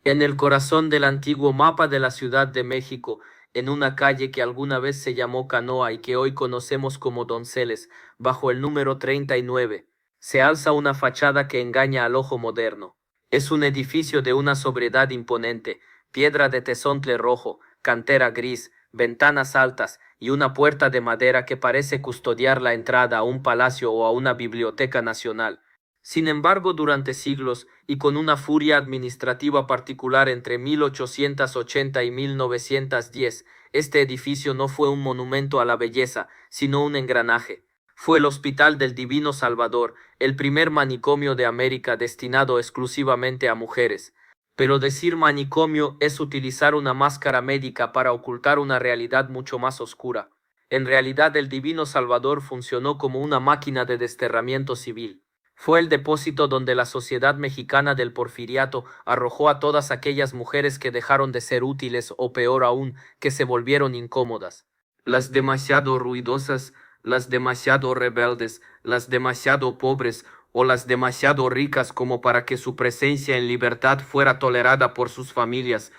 En el corazón del antiguo mapa de la Ciudad de México, en una calle que alguna vez se llamó Canoa y que hoy conocemos como Donceles, bajo el número 39, se alza una fachada que engaña al ojo moderno. Es un edificio de una sobriedad imponente, piedra de tezontle rojo, cantera gris, ventanas altas y una puerta de madera que parece custodiar la entrada a un palacio o a una biblioteca nacional. Sin embargo, durante siglos, y con una furia administrativa particular entre 1880 y 1910, este edificio no fue un monumento a la belleza, sino un engranaje. Fue el Hospital del Divino Salvador, el primer manicomio de América destinado exclusivamente a mujeres. Pero decir manicomio es utilizar una máscara médica para ocultar una realidad mucho más oscura. En realidad, el Divino Salvador funcionó como una máquina de desterramiento civil. Fue el depósito donde la sociedad mexicana del Porfiriato arrojó a todas aquellas mujeres que dejaron de ser útiles o peor aún, que se volvieron incómodas. Las demasiado ruidosas, las demasiado rebeldes, las demasiado pobres o las demasiado ricas como para que su presencia en libertad fuera tolerada por sus familias.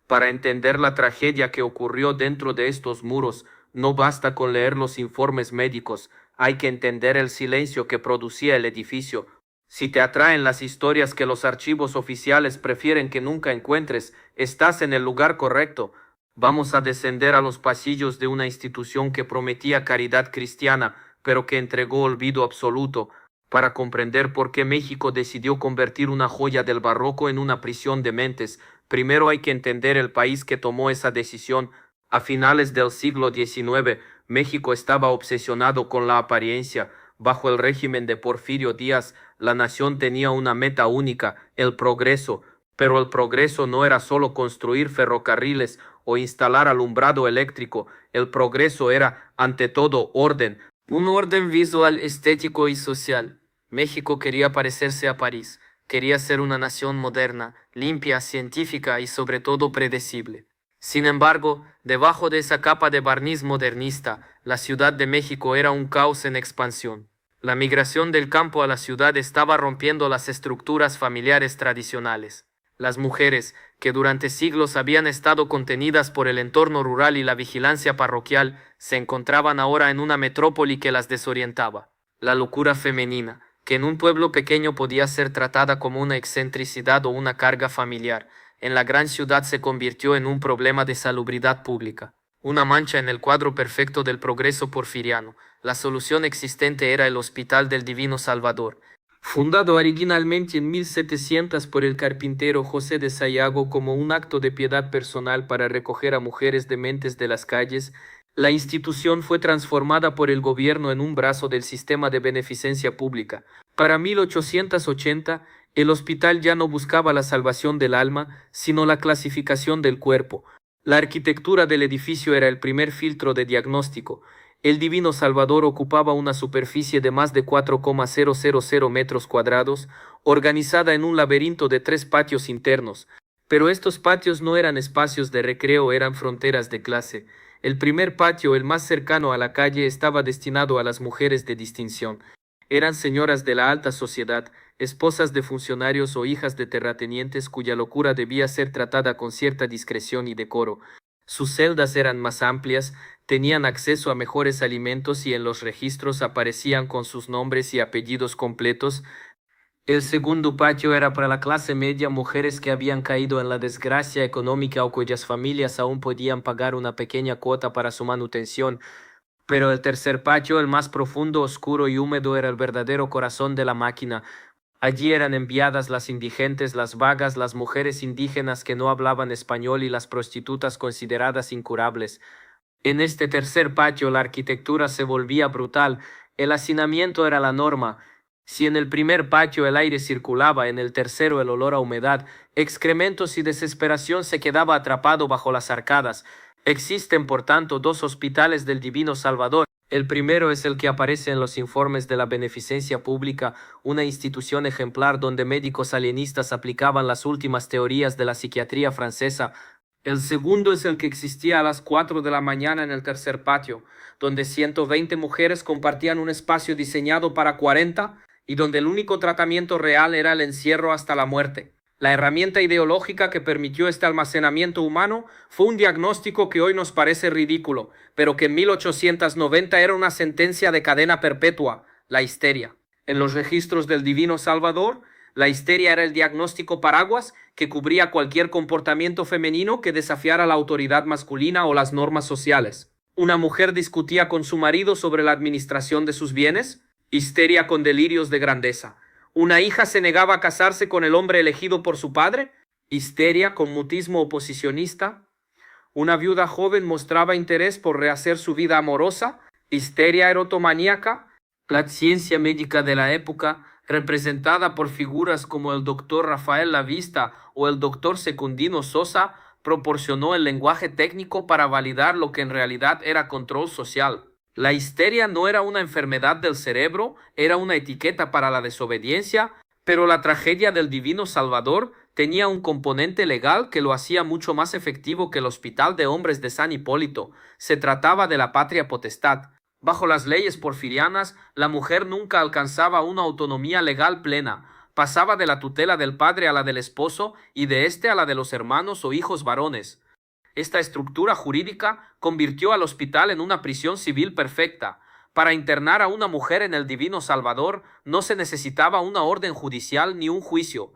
Para entender la tragedia que ocurrió dentro de estos muros, no basta con leer los informes médicos, hay que entender el silencio que producía el edificio. Si te atraen las historias que los archivos oficiales prefieren que nunca encuentres, estás en el lugar correcto. Vamos a descender a los pasillos de una institución que prometía caridad cristiana, pero que entregó olvido absoluto, para comprender por qué México decidió convertir una joya del barroco en una prisión de mentes. Primero hay que entender el país que tomó esa decisión. A finales del siglo XIX, México estaba obsesionado con la apariencia. Bajo el régimen de Porfirio Díaz, la nación tenía una meta única, el progreso. Pero el progreso no era solo construir ferrocarriles o instalar alumbrado eléctrico. El progreso era, ante todo, orden. Un orden visual, estético y social. México quería parecerse a París. Quería ser una nación moderna, limpia, científica y sobre todo predecible. Sin embargo, debajo de esa capa de barniz modernista, la Ciudad de México era un caos en expansión. La migración del campo a la ciudad estaba rompiendo las estructuras familiares tradicionales. Las mujeres, que durante siglos habían estado contenidas por el entorno rural y la vigilancia parroquial, se encontraban ahora en una metrópoli que las desorientaba. La locura femenina, que en un pueblo pequeño podía ser tratada como una excentricidad o una carga familiar, en la gran ciudad se convirtió en un problema de salubridad pública, una mancha en el cuadro perfecto del progreso porfiriano. La solución existente era el Hospital del Divino Salvador, fundado originalmente en 1700 por el carpintero José de Sayago como un acto de piedad personal para recoger a mujeres dementes de las calles. La institución fue transformada por el gobierno en un brazo del sistema de beneficencia pública. Para 1880, el hospital ya no buscaba la salvación del alma, sino la clasificación del cuerpo. La arquitectura del edificio era el primer filtro de diagnóstico. El Divino Salvador ocupaba una superficie de más de 4,000 metros cuadrados, organizada en un laberinto de 3 patios internos. Pero estos patios no eran espacios de recreo, eran fronteras de clase. El primer patio, el más cercano a la calle, estaba destinado a las mujeres de distinción. Eran señoras de la alta sociedad, esposas de funcionarios o hijas de terratenientes cuya locura debía ser tratada con cierta discreción y decoro. Sus celdas eran más amplias, tenían acceso a mejores alimentos y en los registros aparecían con sus nombres y apellidos completos. El segundo patio era para la clase media, mujeres que habían caído en la desgracia económica o cuyas familias aún podían pagar una pequeña cuota para su manutención. Pero el tercer patio, el más profundo, oscuro y húmedo, era el verdadero corazón de la máquina. Allí eran enviadas las indigentes, las vagas, las mujeres indígenas que no hablaban español y las prostitutas consideradas incurables. En este tercer patio la arquitectura se volvía brutal, el hacinamiento era la norma. Si en el primer patio el aire circulaba, en el tercero el olor a humedad, excrementos y desesperación se quedaba atrapado bajo las arcadas. Existen, por tanto, 2 hospitales del Divino Salvador. El primero es el que aparece en los informes de la Beneficencia Pública, una institución ejemplar donde médicos alienistas aplicaban las últimas teorías de la psiquiatría francesa. El segundo es el que existía a las 4 de la mañana en el tercer patio, donde 120 mujeres compartían un espacio diseñado para 40 y donde el único tratamiento real era el encierro hasta la muerte. La herramienta ideológica que permitió este almacenamiento humano fue un diagnóstico que hoy nos parece ridículo, pero que en 1890 era una sentencia de cadena perpetua: la histeria. En los registros del Divino Salvador, la histeria era el diagnóstico paraguas que cubría cualquier comportamiento femenino que desafiara la autoridad masculina o las normas sociales. Una mujer discutía con su marido sobre la administración de sus bienes, histeria con delirios de grandeza. Una hija se negaba a casarse con el hombre elegido por su padre, histeria con mutismo oposicionista. Una viuda joven mostraba interés por rehacer su vida amorosa, histeria erotomaníaca. La ciencia médica de la época, representada por figuras como el doctor Rafael Lavista o el doctor Secundino Sosa, proporcionó el lenguaje técnico para validar lo que en realidad era control social. La histeria no era una enfermedad del cerebro, era una etiqueta para la desobediencia, pero la tragedia del Divino Salvador tenía un componente legal que lo hacía mucho más efectivo que el Hospital de Hombres de San Hipólito. Se trataba de la patria potestad. Bajo las leyes porfirianas, la mujer nunca alcanzaba una autonomía legal plena. Pasaba de la tutela del padre a la del esposo y de éste a la de los hermanos o hijos varones. Esta estructura jurídica convirtió al hospital en una prisión civil perfecta. Para internar a una mujer en el Divino Salvador no se necesitaba una orden judicial ni un juicio.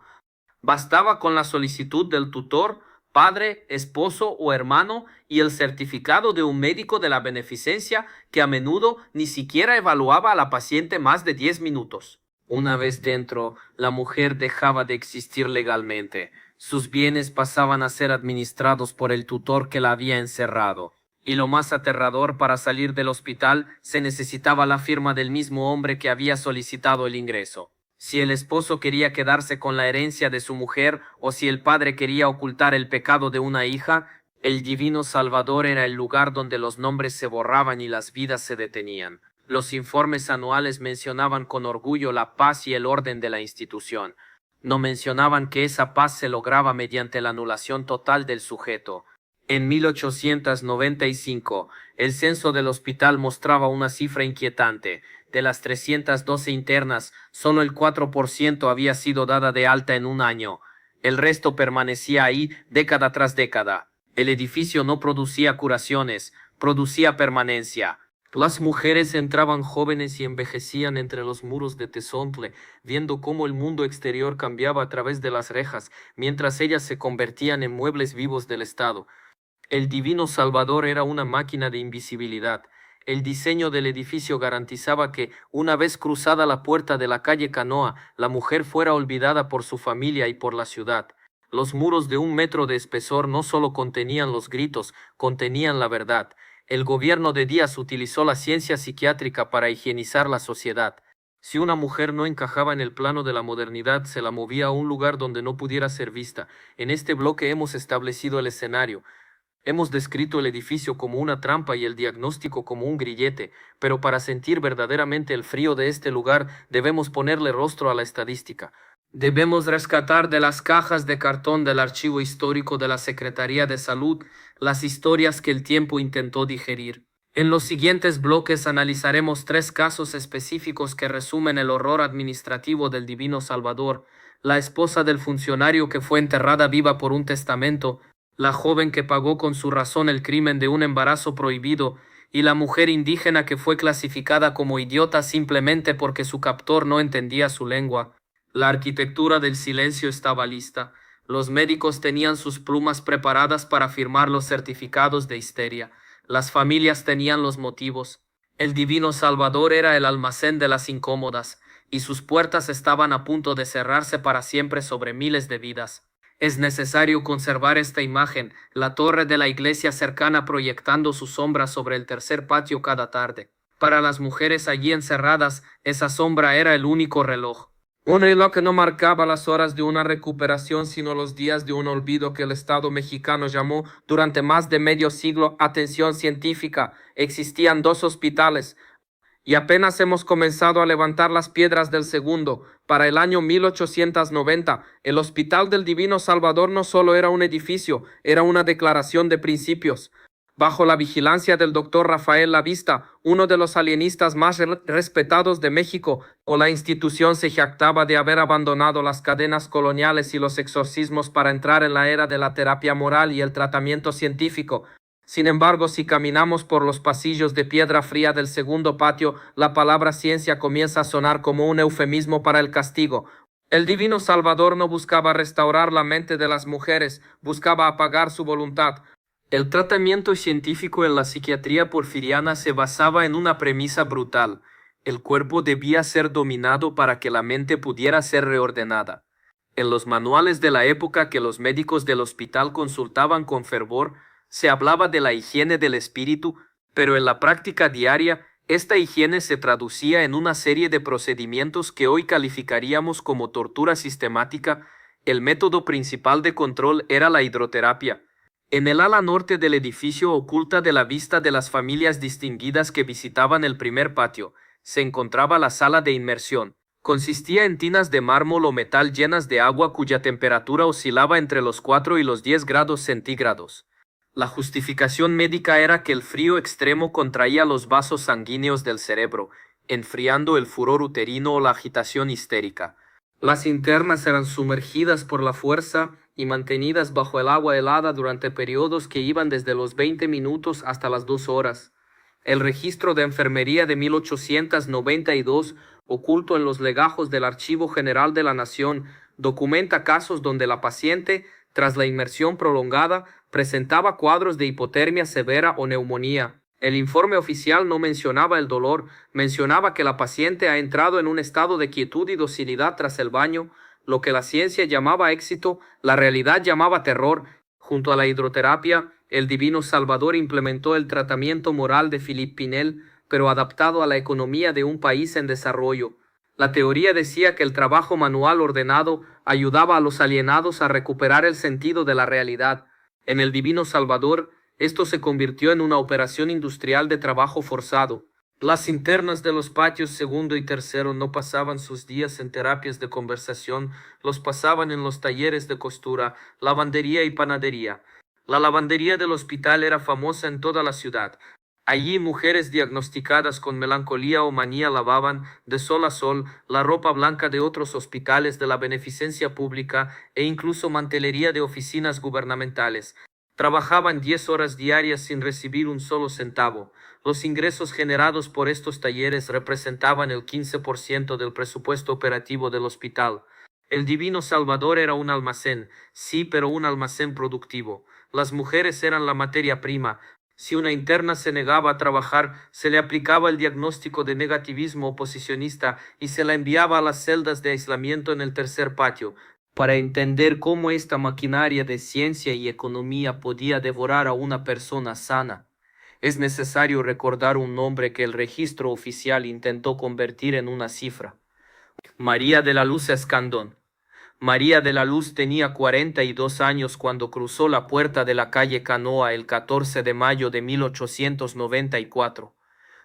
Bastaba con la solicitud del tutor, padre, esposo o hermano y el certificado de un médico de la beneficencia que a menudo ni siquiera evaluaba a la paciente más de 10 minutos. Una vez dentro, la mujer dejaba de existir legalmente. Sus bienes pasaban a ser administrados por el tutor que la había encerrado. Y lo más aterrador, para salir del hospital se necesitaba la firma del mismo hombre que había solicitado el ingreso. Si el esposo quería quedarse con la herencia de su mujer o si el padre quería ocultar el pecado de una hija, el Divino Salvador era el lugar donde los nombres se borraban y las vidas se detenían. Los informes anuales mencionaban con orgullo la paz y el orden de la institución. No mencionaban que esa paz se lograba mediante la anulación total del sujeto. En 1895, el censo del hospital mostraba una cifra inquietante. De las 312 internas, solo el 4% había sido dada de alta en un año. El resto permanecía ahí década tras década. El edificio no producía curaciones, producía permanencia. Las mujeres entraban jóvenes y envejecían entre los muros de Tezontle, viendo cómo el mundo exterior cambiaba a través de las rejas, mientras ellas se convertían en muebles vivos del Estado. El Divino Salvador era una máquina de invisibilidad. El diseño del edificio garantizaba que, una vez cruzada la puerta de la calle Canoa, la mujer fuera olvidada por su familia y por la ciudad. Los muros de 1 metro de espesor no solo contenían los gritos, contenían la verdad. El gobierno de Díaz utilizó la ciencia psiquiátrica para higienizar la sociedad. Si una mujer no encajaba en el plano de la modernidad, se la movía a un lugar donde no pudiera ser vista. En este bloque hemos establecido el escenario. Hemos descrito el edificio como una trampa y el diagnóstico como un grillete, pero para sentir verdaderamente el frío de este lugar debemos ponerle rostro a la estadística. Debemos rescatar de las cajas de cartón del archivo histórico de la Secretaría de Salud las historias que el tiempo intentó digerir. En los siguientes bloques analizaremos 3 casos específicos que resumen el horror administrativo del Divino Salvador: la esposa del funcionario que fue enterrada viva por un testamento, la joven que pagó con su razón el crimen de un embarazo prohibido y la mujer indígena que fue clasificada como idiota simplemente porque su captor no entendía su lengua. La arquitectura del silencio estaba lista. Los médicos tenían sus plumas preparadas para firmar los certificados de histeria. Las familias tenían los motivos. El Divino Salvador era el almacén de las incómodas, y sus puertas estaban a punto de cerrarse para siempre sobre miles de vidas. Es necesario conservar esta imagen, la torre de la iglesia cercana proyectando su sombra sobre el tercer patio cada tarde. Para las mujeres allí encerradas, esa sombra era el único reloj. Un reloj que no marcaba las horas de una recuperación, sino los días de un olvido que el Estado mexicano llamó durante más de medio siglo atención científica. Existían 2 hospitales, y apenas hemos comenzado a levantar las piedras del segundo. Para el año 1890, el Hospital del Divino Salvador no solo era un edificio, era una declaración de principios. Bajo la vigilancia del doctor Rafael Lavista, uno de los alienistas más respetados de México, o la institución se jactaba de haber abandonado las cadenas coloniales y los exorcismos para entrar en la era de la terapia moral y el tratamiento científico. Sin embargo, si caminamos por los pasillos de piedra fría del segundo patio, la palabra ciencia comienza a sonar como un eufemismo para el castigo. El divino Salvador no buscaba restaurar la mente de las mujeres, buscaba apagar su voluntad. El tratamiento científico en la psiquiatría porfiriana se basaba en una premisa brutal: el cuerpo debía ser dominado para que la mente pudiera ser reordenada. En los manuales de la época que los médicos del hospital consultaban con fervor, se hablaba de la higiene del espíritu, pero en la práctica diaria, esta higiene se traducía en una serie de procedimientos que hoy calificaríamos como tortura sistemática. El método principal de control era la hidroterapia. En el ala norte del edificio, oculta de la vista de las familias distinguidas que visitaban el primer patio, se encontraba la sala de inmersión. Consistía en tinas de mármol o metal llenas de agua cuya temperatura oscilaba entre los 4 y los 10 grados centígrados. La justificación médica era que el frío extremo contraía los vasos sanguíneos del cerebro, enfriando el furor uterino o la agitación histérica. Las internas eran sumergidas por la fuerza y mantenidas bajo el agua helada durante periodos que iban desde los 20 minutos hasta las 2 horas. El registro de enfermería de 1892, oculto en los legajos del Archivo General de la Nación, documenta casos donde la paciente, tras la inmersión prolongada, presentaba cuadros de hipotermia severa o neumonía. El informe oficial no mencionaba el dolor, mencionaba que la paciente ha entrado en un estado de quietud y docilidad tras el baño. Lo que la ciencia llamaba éxito, la realidad llamaba terror. Junto a la hidroterapia, el divino Salvador implementó el tratamiento moral de Philippe Pinel, pero adaptado a la economía de un país en desarrollo. La teoría decía que el trabajo manual ordenado ayudaba a los alienados a recuperar el sentido de la realidad. En el divino Salvador, esto se convirtió en una operación industrial de trabajo forzado. Las internas de los patios segundo y tercero no pasaban sus días en terapias de conversación, los pasaban en los talleres de costura, lavandería y panadería. La lavandería del hospital era famosa en toda la ciudad. Allí mujeres diagnosticadas con melancolía o manía lavaban, de sol a sol, la ropa blanca de otros hospitales de la beneficencia pública e incluso mantelería de oficinas gubernamentales. Trabajaban 10 horas diarias sin recibir un solo centavo. Los ingresos generados por estos talleres representaban el 15% del presupuesto operativo del hospital. El divino Salvador era un almacén, sí, pero un almacén productivo. Las mujeres eran la materia prima. Si una interna se negaba a trabajar, se le aplicaba el diagnóstico de negativismo oposicionista y se la enviaba a las celdas de aislamiento en el tercer patio. Para entender cómo esta maquinaria de ciencia y economía podía devorar a una persona sana, es necesario recordar un nombre que el registro oficial intentó convertir en una cifra: María de la Luz Escandón. María de la Luz tenía 42 años cuando cruzó la puerta de la calle Canoa el 14 de mayo de 1894.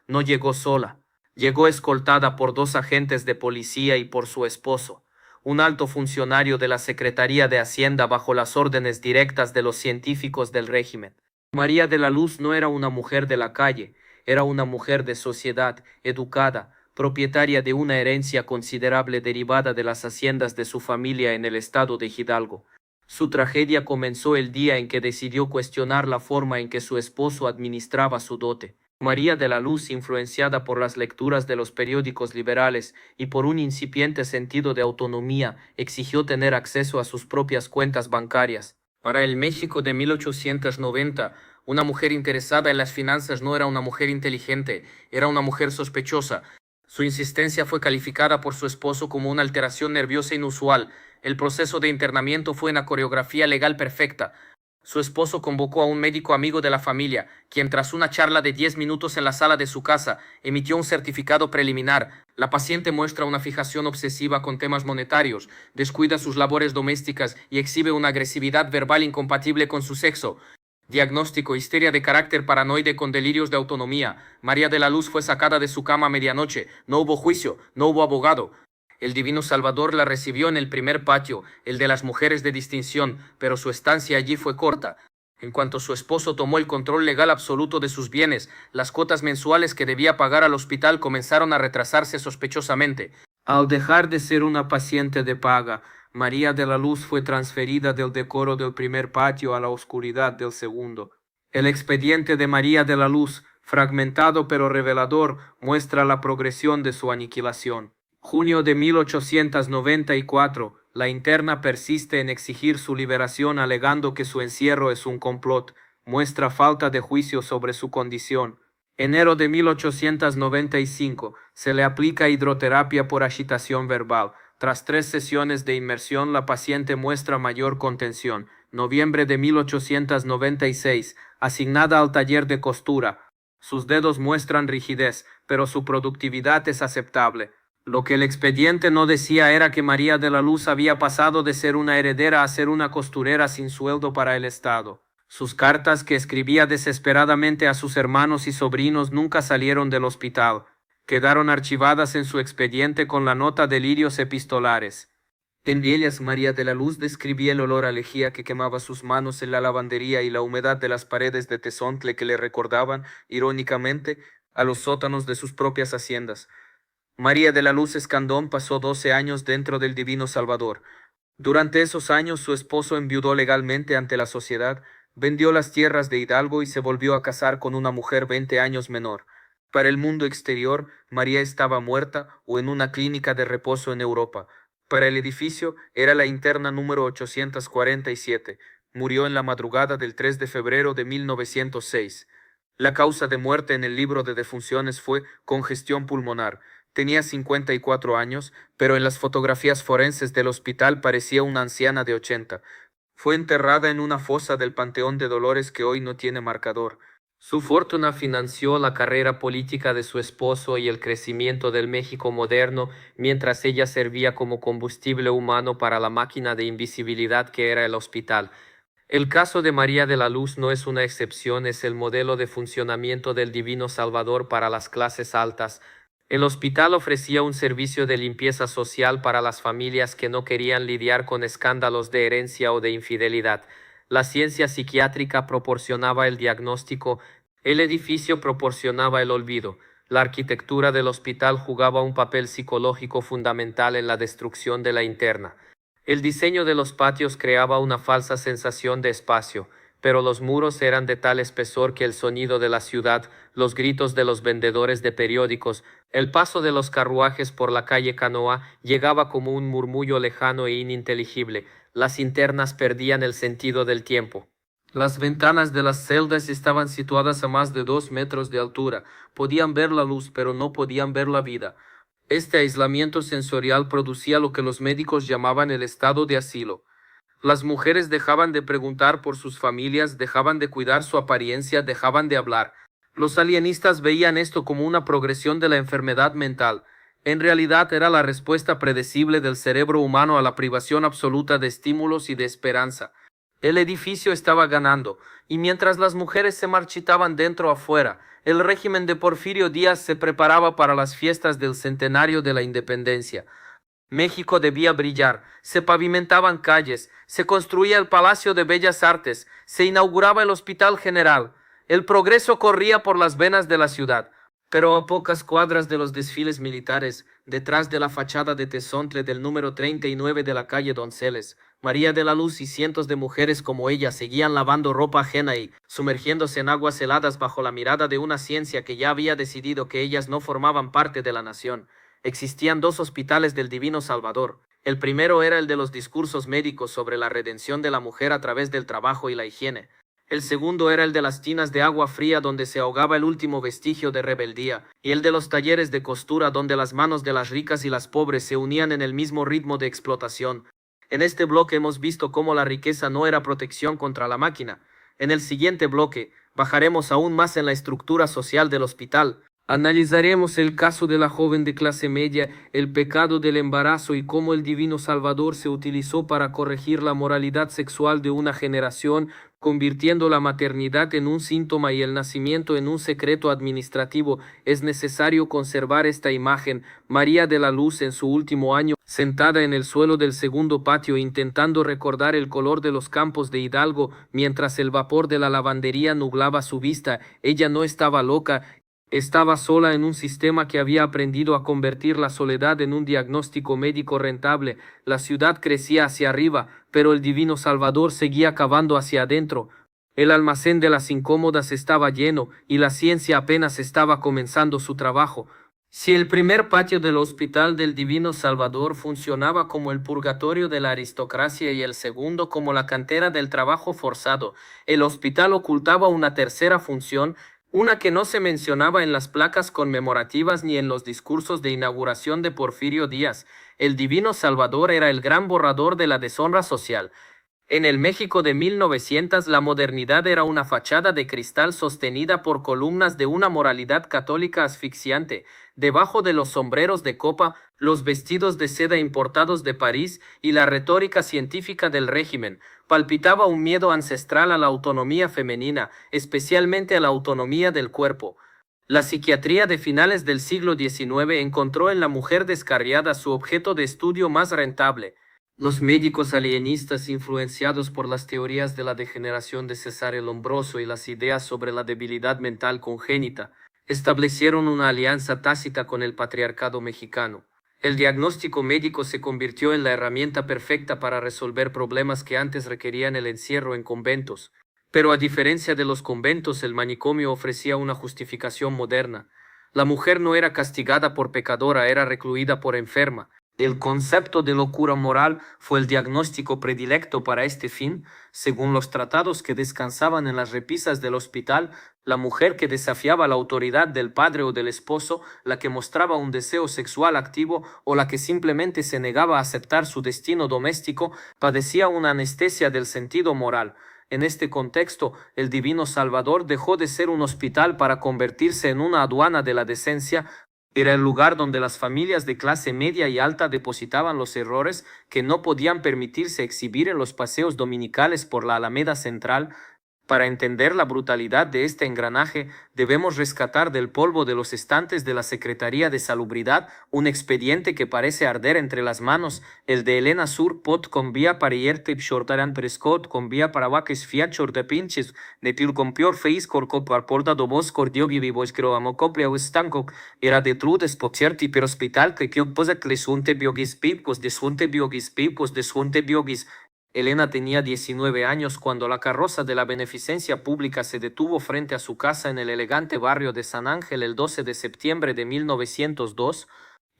No llegó sola, llegó escoltada por 2 agentes de policía y por su esposo, un alto funcionario de la Secretaría de Hacienda bajo las órdenes directas de los científicos del régimen. María de la Luz no era una mujer de la calle, era una mujer de sociedad, educada, propietaria de una herencia considerable derivada de las haciendas de su familia en el estado de Hidalgo. Su tragedia comenzó el día en que decidió cuestionar la forma en que su esposo administraba su dote. María de la Luz, influenciada por las lecturas de los periódicos liberales y por un incipiente sentido de autonomía, exigió tener acceso a sus propias cuentas bancarias. Para el México de 1890, una mujer interesada en las finanzas no era una mujer inteligente, era una mujer sospechosa. Su insistencia fue calificada por su esposo como una alteración nerviosa inusual. El proceso de internamiento fue una coreografía legal perfecta. Su esposo convocó a un médico amigo de la familia, quien tras una charla de 10 minutos en la sala de su casa, emitió un certificado preliminar. La paciente muestra una fijación obsesiva con temas monetarios, descuida sus labores domésticas y exhibe una agresividad verbal incompatible con su sexo. Diagnóstico: histeria de carácter paranoide con delirios de autonomía. María de la Luz fue sacada de su cama a medianoche. No hubo juicio, no hubo abogado. El divino Salvador la recibió en el primer patio, el de las mujeres de distinción, pero su estancia allí fue corta. En cuanto su esposo tomó el control legal absoluto de sus bienes, las cuotas mensuales que debía pagar al hospital comenzaron a retrasarse sospechosamente. Al dejar de ser una paciente de paga, María de la Luz fue transferida del decoro del primer patio a la oscuridad del segundo. El expediente de María de la Luz, fragmentado pero revelador, muestra la progresión de su aniquilación. Junio de 1894, la interna persiste en exigir su liberación alegando que su encierro es un complot, muestra falta de juicio sobre su condición. Enero de 1895, se le aplica hidroterapia por agitación verbal. Tras 3 sesiones de inmersión, la paciente muestra mayor contención. Noviembre de 1896, asignada al taller de costura. Sus dedos muestran rigidez, pero su productividad es aceptable. Lo que el expediente no decía era que María de la Luz había pasado de ser una heredera a ser una costurera sin sueldo para el Estado. Sus cartas, que escribía desesperadamente a sus hermanos y sobrinos, nunca salieron del hospital. Quedaron archivadas en su expediente con la nota de lirios epistolares. En ellas María de la Luz describía el olor a lejía que quemaba sus manos en la lavandería y la humedad de las paredes de Tezontle que le recordaban, irónicamente, a los sótanos de sus propias haciendas. María de la Luz Escandón pasó 12 años dentro del Divino Salvador. Durante esos años su esposo enviudó legalmente ante la sociedad, vendió las tierras de Hidalgo y se volvió a casar con una mujer 20 años menor. Para el mundo exterior, María estaba muerta o en una clínica de reposo en Europa. Para el edificio, era la interna número 847. Murió en la madrugada del 3 de febrero de 1906. La causa de muerte en el libro de defunciones fue congestión pulmonar. Tenía 54 años, pero en las fotografías forenses del hospital parecía una anciana de 80. Fue enterrada en una fosa del Panteón de Dolores que hoy no tiene marcador. Su fortuna financió la carrera política de su esposo y el crecimiento del México moderno, mientras ella servía como combustible humano para la máquina de invisibilidad que era el hospital. El caso de María de la Luz no es una excepción, es el modelo de funcionamiento del Divino Salvador para las clases altas. El hospital ofrecía un servicio de limpieza social para las familias que no querían lidiar con escándalos de herencia o de infidelidad. La ciencia psiquiátrica proporcionaba el diagnóstico, el edificio proporcionaba el olvido. La arquitectura del hospital jugaba un papel psicológico fundamental en la destrucción de la interna. El diseño de los patios creaba una falsa sensación de espacio, pero los muros eran de tal espesor que el sonido de la ciudad, los gritos de los vendedores de periódicos, el paso de los carruajes por la calle Canoa llegaba como un murmullo lejano e ininteligible. Las internas perdían el sentido del tiempo. Las ventanas de las celdas estaban situadas a más de 2 metros de altura. Podían ver la luz, pero no podían ver la vida. Este aislamiento sensorial producía lo que los médicos llamaban el estado de asilo. Las mujeres dejaban de preguntar por sus familias, dejaban de cuidar su apariencia, dejaban de hablar. Los alienistas veían esto como una progresión de la enfermedad mental. En realidad era la respuesta predecible del cerebro humano a la privación absoluta de estímulos y de esperanza. El edificio estaba ganando, y mientras las mujeres se marchitaban dentro afuera, el régimen de Porfirio Díaz se preparaba para las fiestas del centenario de la independencia. México debía brillar, se pavimentaban calles, se construía el Palacio de Bellas Artes, se inauguraba el Hospital General. El progreso corría por las venas de la ciudad, pero a pocas cuadras de los desfiles militares, detrás de la fachada de Tezontle del número 39 de la calle Donceles, María de la Luz y cientos de mujeres como ella seguían lavando ropa ajena y sumergiéndose en aguas heladas bajo la mirada de una ciencia que ya había decidido que ellas no formaban parte de la nación. Existían 2 hospitales del Divino Salvador. El primero era el de los discursos médicos sobre la redención de la mujer a través del trabajo y la higiene. El segundo era el de las tinas de agua fría donde se ahogaba el último vestigio de rebeldía, y el de los talleres de costura donde las manos de las ricas y las pobres se unían en el mismo ritmo de explotación. En este bloque hemos visto cómo la riqueza no era protección contra la máquina. En el siguiente bloque bajaremos aún más en la estructura social del hospital. Analizaremos el caso de la joven de clase media, el pecado del embarazo y cómo el Divino Salvador se utilizó para corregir la moralidad sexual de una generación, convirtiendo la maternidad en un síntoma y el nacimiento en un secreto administrativo. Es necesario conservar esta imagen. María de la Luz en su último año sentada en el suelo del segundo patio intentando recordar el color de los campos de Hidalgo mientras el vapor de la lavandería nublaba su vista. Ella no estaba loca, estaba sola en un sistema que había aprendido a convertir la soledad en un diagnóstico médico rentable. La ciudad crecía hacia arriba, pero el divino Salvador seguía cavando hacia adentro. El almacén de las incómodas estaba lleno y la ciencia apenas estaba comenzando su trabajo. Si el primer patio del Hospital del Divino Salvador funcionaba como el purgatorio de la aristocracia y el segundo como la cantera del trabajo forzado, el hospital ocultaba una tercera función, una que no se mencionaba en las placas conmemorativas ni en los discursos de inauguración de Porfirio Díaz. El Divino Salvador era el gran borrador de la deshonra social. En el México de 1900, la modernidad era una fachada de cristal sostenida por columnas de una moralidad católica asfixiante. Debajo de los sombreros de copa, los vestidos de seda importados de París y la retórica científica del régimen, palpitaba un miedo ancestral a la autonomía femenina, especialmente a la autonomía del cuerpo. La psiquiatría de finales del siglo XIX encontró en la mujer descarriada su objeto de estudio más rentable. Los médicos alienistas, influenciados por las teorías de la degeneración de Cesare Lombroso y las ideas sobre la debilidad mental congénita, establecieron una alianza tácita con el patriarcado mexicano. El diagnóstico médico se convirtió en la herramienta perfecta para resolver problemas que antes requerían el encierro en conventos. Pero a diferencia de los conventos, el manicomio ofrecía una justificación moderna. La mujer no era castigada por pecadora, era recluida por enferma. El concepto de locura moral fue el diagnóstico predilecto para este fin. Según los tratados que descansaban en las repisas del hospital, la mujer que desafiaba la autoridad del padre o del esposo, la que mostraba un deseo sexual activo o la que simplemente se negaba a aceptar su destino doméstico, padecía una anestesia del sentido moral. En este contexto, el Divino Salvador dejó de ser un hospital para convertirse en una aduana de la decencia. Era el lugar donde las familias de clase media y alta depositaban los errores que no podían permitirse exhibir en los paseos dominicales por la Alameda Central. Para entender la brutalidad de este engranaje, debemos rescatar del polvo de los estantes de la Secretaría de Salubridad un expediente que parece arder entre las manos, el de Elena Sur Pot con vía para Yertip Shortaran Prescott con vía para Vaques Fiat Shorta Pinches, Netil con Pior Face Corco par Porta Dobos Cordio Vivos Croamocoplia Stanco, era de Trudes Pocierti per Hospital que posa Clesunte Biogis Pipcos, Desunte Biogis Pipcos, Desunte Biogis. Elena tenía 19 años cuando la carroza de la beneficencia pública se detuvo frente a su casa en el elegante barrio de San Ángel el 12 de septiembre de 1902.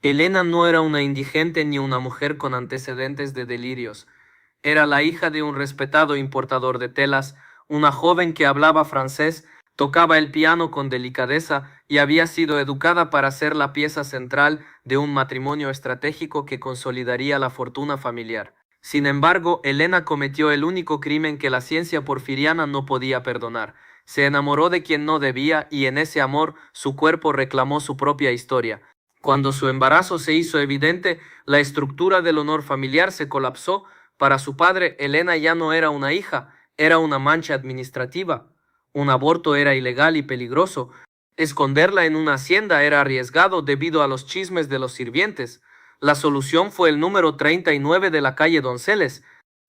Elena no era una indigente ni una mujer con antecedentes de delirios. Era la hija de un respetado importador de telas, una joven que hablaba francés, tocaba el piano con delicadeza y había sido educada para ser la pieza central de un matrimonio estratégico que consolidaría la fortuna familiar. Sin embargo, Elena cometió el único crimen que la ciencia porfiriana no podía perdonar. Se enamoró de quien no debía y en ese amor su cuerpo reclamó su propia historia. Cuando su embarazo se hizo evidente, la estructura del honor familiar se colapsó. Para su padre, Elena ya no era una hija, era una mancha administrativa. Un aborto era ilegal y peligroso. Esconderla en una hacienda era arriesgado debido a los chismes de los sirvientes. La solución fue el número 39 de la calle Donceles.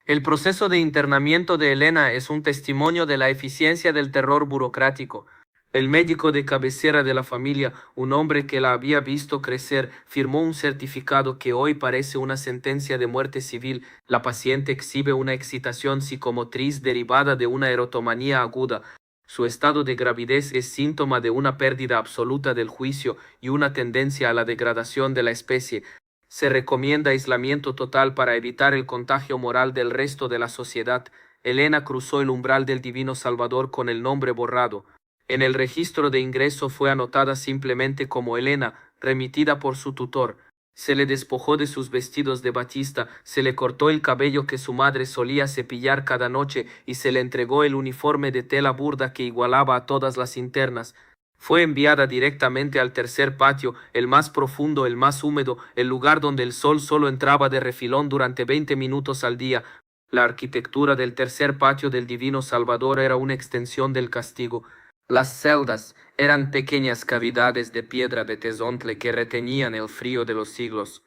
El proceso de internamiento de Elena es un testimonio de la eficiencia del terror burocrático. El médico de cabecera de la familia, un hombre que la había visto crecer, firmó un certificado que hoy parece una sentencia de muerte civil. La paciente exhibe una excitación psicomotriz derivada de una erotomanía aguda. Su estado de gravidez es síntoma de una pérdida absoluta del juicio y una tendencia a la degradación de la especie. Se recomienda aislamiento total para evitar el contagio moral del resto de la sociedad. Elena cruzó el umbral del Divino Salvador con el nombre borrado. En el registro de ingreso fue anotada simplemente como Elena, remitida por su tutor. Se le despojó de sus vestidos de batista, se le cortó el cabello que su madre solía cepillar cada noche y se le entregó el uniforme de tela burda que igualaba a todas las internas. Fue enviada directamente al tercer patio, el más profundo, el más húmedo, el lugar donde el sol solo entraba de refilón durante 20 minutos al día. La arquitectura del tercer patio del Divino Salvador era una extensión del castigo. Las celdas eran pequeñas cavidades de piedra de tezontle que retenían el frío de los siglos.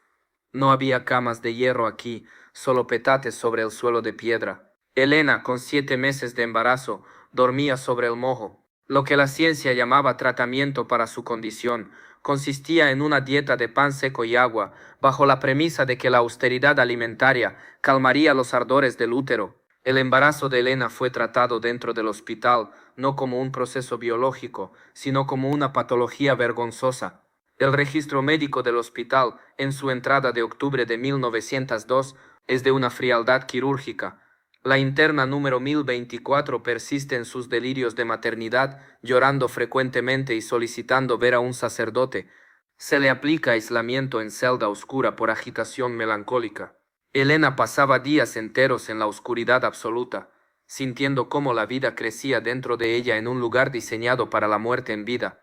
No había camas de hierro aquí, solo petates sobre el suelo de piedra. Elena, con 7 meses de embarazo, dormía sobre el mojo. Lo que la ciencia llamaba tratamiento para su condición consistía en una dieta de pan seco y agua, bajo la premisa de que la austeridad alimentaria calmaría los ardores del útero. El embarazo de Elena fue tratado dentro del hospital no como un proceso biológico, sino como una patología vergonzosa. El registro médico del hospital, en su entrada de octubre de 1902, es de una frialdad quirúrgica. La interna número 1024 persiste en sus delirios de maternidad, llorando frecuentemente y solicitando ver a un sacerdote. Se le aplica aislamiento en celda oscura por agitación melancólica. Elena pasaba días enteros en la oscuridad absoluta, sintiendo cómo la vida crecía dentro de ella en un lugar diseñado para la muerte en vida.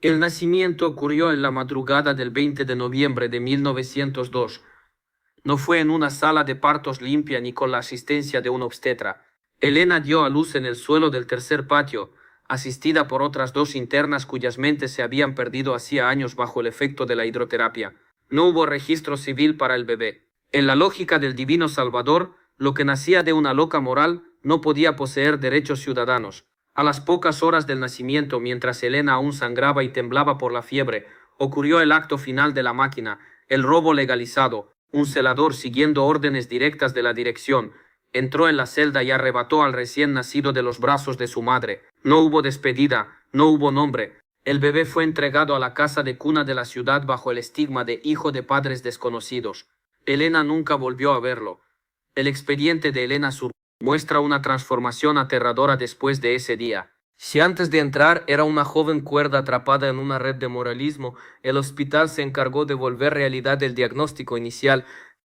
El nacimiento ocurrió en la madrugada del 20 de noviembre de 1902. No fue en una sala de partos limpia ni con la asistencia de un obstetra. Elena dio a luz en el suelo del tercer patio, asistida por otras 2 internas cuyas mentes se habían perdido hacía años bajo el efecto de la hidroterapia. No hubo registro civil para el bebé. En la lógica del divino Salvador, lo que nacía de una loca moral no podía poseer derechos ciudadanos. A las pocas horas del nacimiento, mientras Elena aún sangraba y temblaba por la fiebre, ocurrió el acto final de la máquina, el robo legalizado. Un celador, siguiendo órdenes directas de la dirección, entró en la celda y arrebató al recién nacido de los brazos de su madre. No hubo despedida, no hubo nombre. El bebé fue entregado a la casa de cuna de la ciudad bajo el estigma de hijo de padres desconocidos. Elena nunca volvió a verlo. El expediente de Elena Sur muestra una transformación aterradora después de ese día. Si antes de entrar era una joven cuerda atrapada en una red de moralismo, el hospital se encargó de volver realidad el diagnóstico inicial.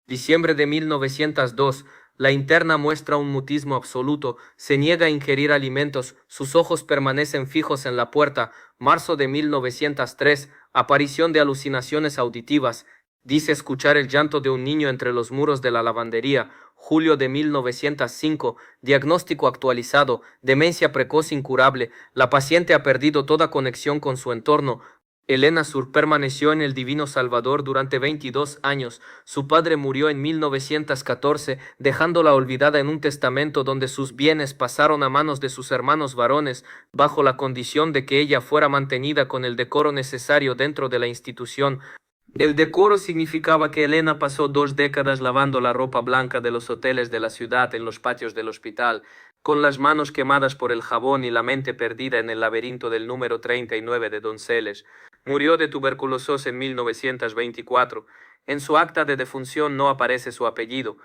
Diciembre de 1902, la interna muestra un mutismo absoluto, se niega a ingerir alimentos, sus ojos permanecen fijos en la puerta. Marzo de 1903, aparición de alucinaciones auditivas. Dice escuchar el llanto de un niño entre los muros de la lavandería. Julio de 1905, diagnóstico actualizado, demencia precoz incurable, la paciente ha perdido toda conexión con su entorno. Elena Sur permaneció en el Divino Salvador durante 22 años. Su padre murió en 1914, dejándola olvidada en un testamento donde sus bienes pasaron a manos de sus hermanos varones, bajo la condición de que ella fuera mantenida con el decoro necesario dentro de la institución. El decoro significaba que Elena pasó 2 décadas lavando la ropa blanca de los hoteles de la ciudad en los patios del hospital, con las manos quemadas por el jabón y la mente perdida en el laberinto del número 39 de Donceles. Murió de tuberculosis en 1924. En su acta de defunción no aparece su apellido.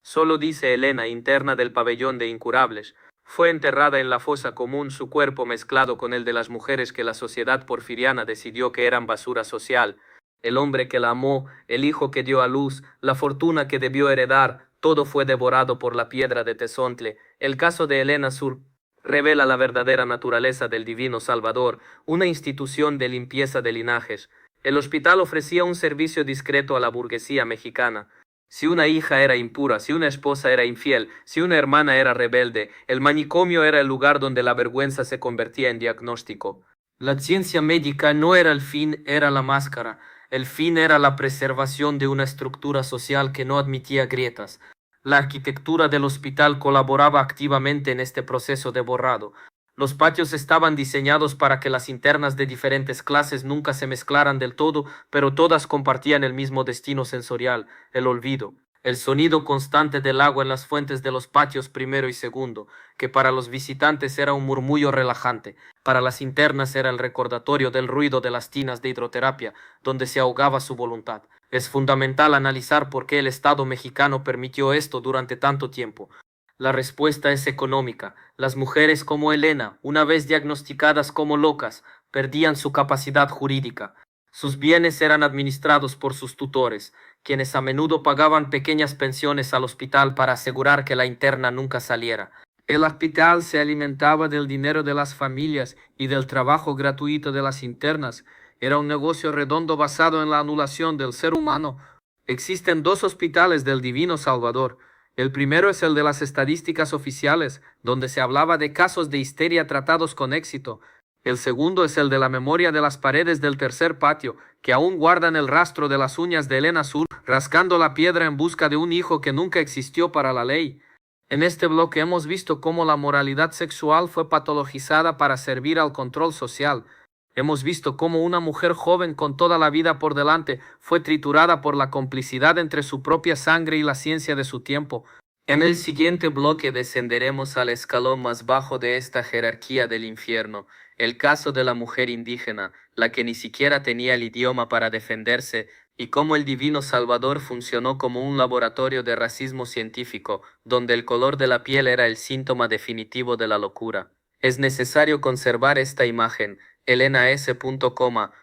Solo dice Elena, interna del pabellón de incurables. Fue enterrada en la fosa común, su cuerpo mezclado con el de las mujeres que la sociedad porfiriana decidió que eran basura social. El hombre que la amó, el hijo que dio a luz, la fortuna que debió heredar, todo fue devorado por la piedra de Tezontle. El caso de Elena Sur revela la verdadera naturaleza del Divino Salvador, una institución de limpieza de linajes. El hospital ofrecía un servicio discreto a la burguesía mexicana. Si una hija era impura, si una esposa era infiel, si una hermana era rebelde, el manicomio era el lugar donde la vergüenza se convertía en diagnóstico. La ciencia médica no era el fin, era la máscara. El fin era la preservación de una estructura social que no admitía grietas. La arquitectura del hospital colaboraba activamente en este proceso de borrado. Los patios estaban diseñados para que las internas de diferentes clases nunca se mezclaran del todo, pero todas compartían el mismo destino sensorial, el olvido. El sonido constante del agua en las fuentes de los patios primero y segundo, que para los visitantes era un murmullo relajante, para las internas era el recordatorio del ruido de las tinas de hidroterapia, donde se ahogaba su voluntad. Es fundamental analizar por qué el Estado mexicano permitió esto durante tanto tiempo. La respuesta es económica. Las mujeres como Elena, una vez diagnosticadas como locas, perdían su capacidad jurídica. Sus bienes eran administrados por sus tutores, quienes a menudo pagaban pequeñas pensiones al hospital para asegurar que la interna nunca saliera. El hospital se alimentaba del dinero de las familias y del trabajo gratuito de las internas. Era un negocio redondo basado en la anulación del ser humano. Existen 2 hospitales del Divino Salvador. El primero es el de las estadísticas oficiales, donde se hablaba de casos de histeria tratados con éxito. El segundo es el de la memoria de las paredes del tercer patio, que aún guardan el rastro de las uñas de Elena Azul, rascando la piedra en busca de un hijo que nunca existió para la ley. En este bloque hemos visto cómo la moralidad sexual fue patologizada para servir al control social. Hemos visto cómo una mujer joven con toda la vida por delante fue triturada por la complicidad entre su propia sangre y la ciencia de su tiempo. En el siguiente bloque descenderemos al escalón más bajo de esta jerarquía del infierno, el caso de la mujer indígena, la que ni siquiera tenía el idioma para defenderse, y cómo el divino Salvador funcionó como un laboratorio de racismo científico, donde el color de la piel era el síntoma definitivo de la locura. Es necesario conservar esta imagen. Elena S.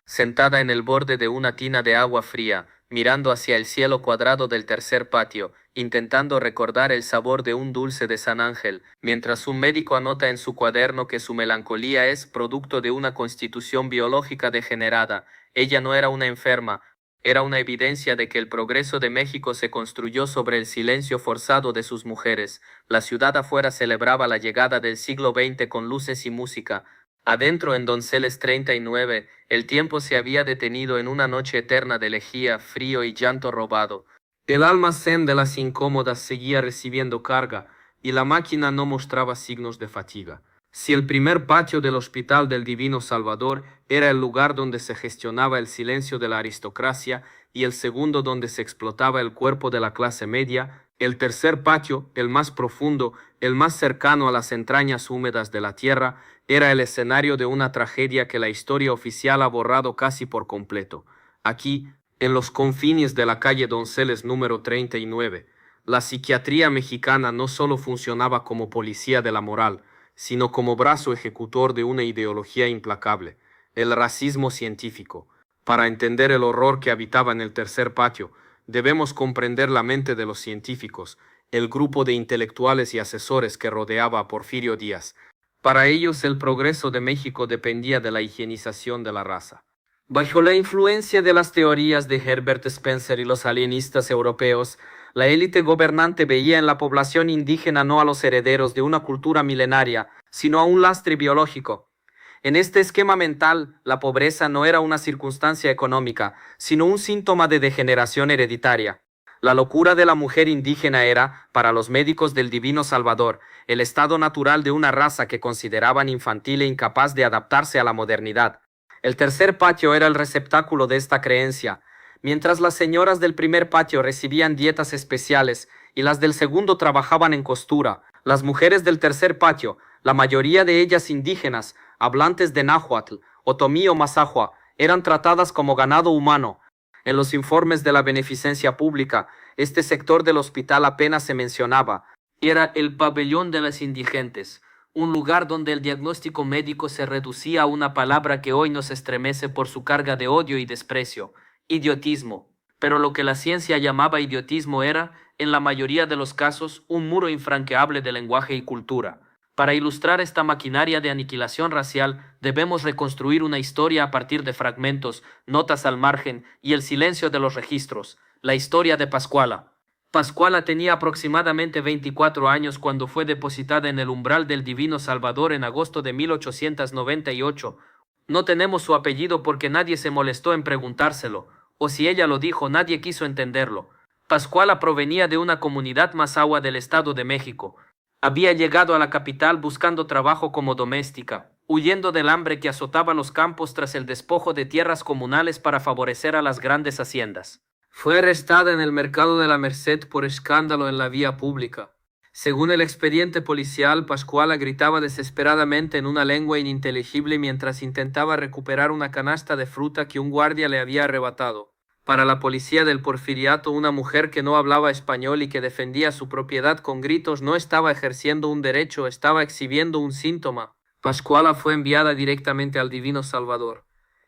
sentada en el borde de una tina de agua fría, mirando hacia el cielo cuadrado del tercer patio, intentando recordar el sabor de un dulce de San Ángel, mientras un médico anota en su cuaderno que su melancolía es producto de una constitución biológica degenerada. Ella no era una enferma, era una evidencia de que el progreso de México se construyó sobre el silencio forzado de sus mujeres. La ciudad afuera celebraba la llegada del siglo XX con luces y música. Adentro, en Donceles 39, el tiempo se había detenido en una noche eterna de lejía, frío y llanto robado. El almacén de las incómodas seguía recibiendo carga, y la máquina no mostraba signos de fatiga. Si el primer patio del Hospital del Divino Salvador era el lugar donde se gestionaba el silencio de la aristocracia y el segundo donde se explotaba el cuerpo de la clase media, el tercer patio, el más profundo, el más cercano a las entrañas húmedas de la tierra, era el escenario de una tragedia que la historia oficial ha borrado casi por completo. Aquí, en los confines de la calle Donceles número 39, la psiquiatría mexicana no solo funcionaba como policía de la moral, sino como brazo ejecutor de una ideología implacable, el racismo científico. Para entender el horror que habitaba en el tercer patio, debemos comprender la mente de los científicos, el grupo de intelectuales y asesores que rodeaba a Porfirio Díaz. Para ellos el progreso de México dependía de la higienización de la raza. Bajo la influencia de las teorías de Herbert Spencer y los alienistas europeos, la élite gobernante veía en la población indígena no a los herederos de una cultura milenaria, sino a un lastre biológico. En este esquema mental, la pobreza no era una circunstancia económica, sino un síntoma de degeneración hereditaria. La locura de la mujer indígena era, para los médicos del Divino Salvador, el estado natural de una raza que consideraban infantil e incapaz de adaptarse a la modernidad. El tercer patio era el receptáculo de esta creencia. Mientras las señoras del primer patio recibían dietas especiales y las del segundo trabajaban en costura, las mujeres del tercer patio, la mayoría de ellas indígenas, hablantes de náhuatl, otomí o mazahua, eran tratadas como ganado humano. En los informes de la beneficencia pública, este sector del hospital apenas se mencionaba. Era el pabellón de las indigentes, un lugar donde el diagnóstico médico se reducía a una palabra que hoy nos estremece por su carga de odio y desprecio: idiotismo. Pero lo que la ciencia llamaba idiotismo era, en la mayoría de los casos, un muro infranqueable de lenguaje y cultura. Para ilustrar esta maquinaria de aniquilación racial, debemos reconstruir una historia a partir de fragmentos, notas al margen y el silencio de los registros. La historia de Pascuala. Pascuala tenía aproximadamente 24 años cuando fue depositada en el umbral del Divino Salvador en agosto de 1898. No tenemos su apellido porque nadie se molestó en preguntárselo, o si ella lo dijo, nadie quiso entenderlo. Pascuala provenía de una comunidad mazahua del Estado de México. Había llegado a la capital buscando trabajo como doméstica, huyendo del hambre que azotaba los campos tras el despojo de tierras comunales para favorecer a las grandes haciendas. Fue arrestada en el mercado de la Merced por escándalo en la vía pública. Según el expediente policial, Pascuala gritaba desesperadamente en una lengua ininteligible mientras intentaba recuperar una canasta de fruta que un guardia le había arrebatado. Para la policía del Porfiriato, una mujer que no hablaba español y que defendía su propiedad con gritos no estaba ejerciendo un derecho, estaba exhibiendo un síntoma. Pascuala fue enviada directamente al Divino Salvador.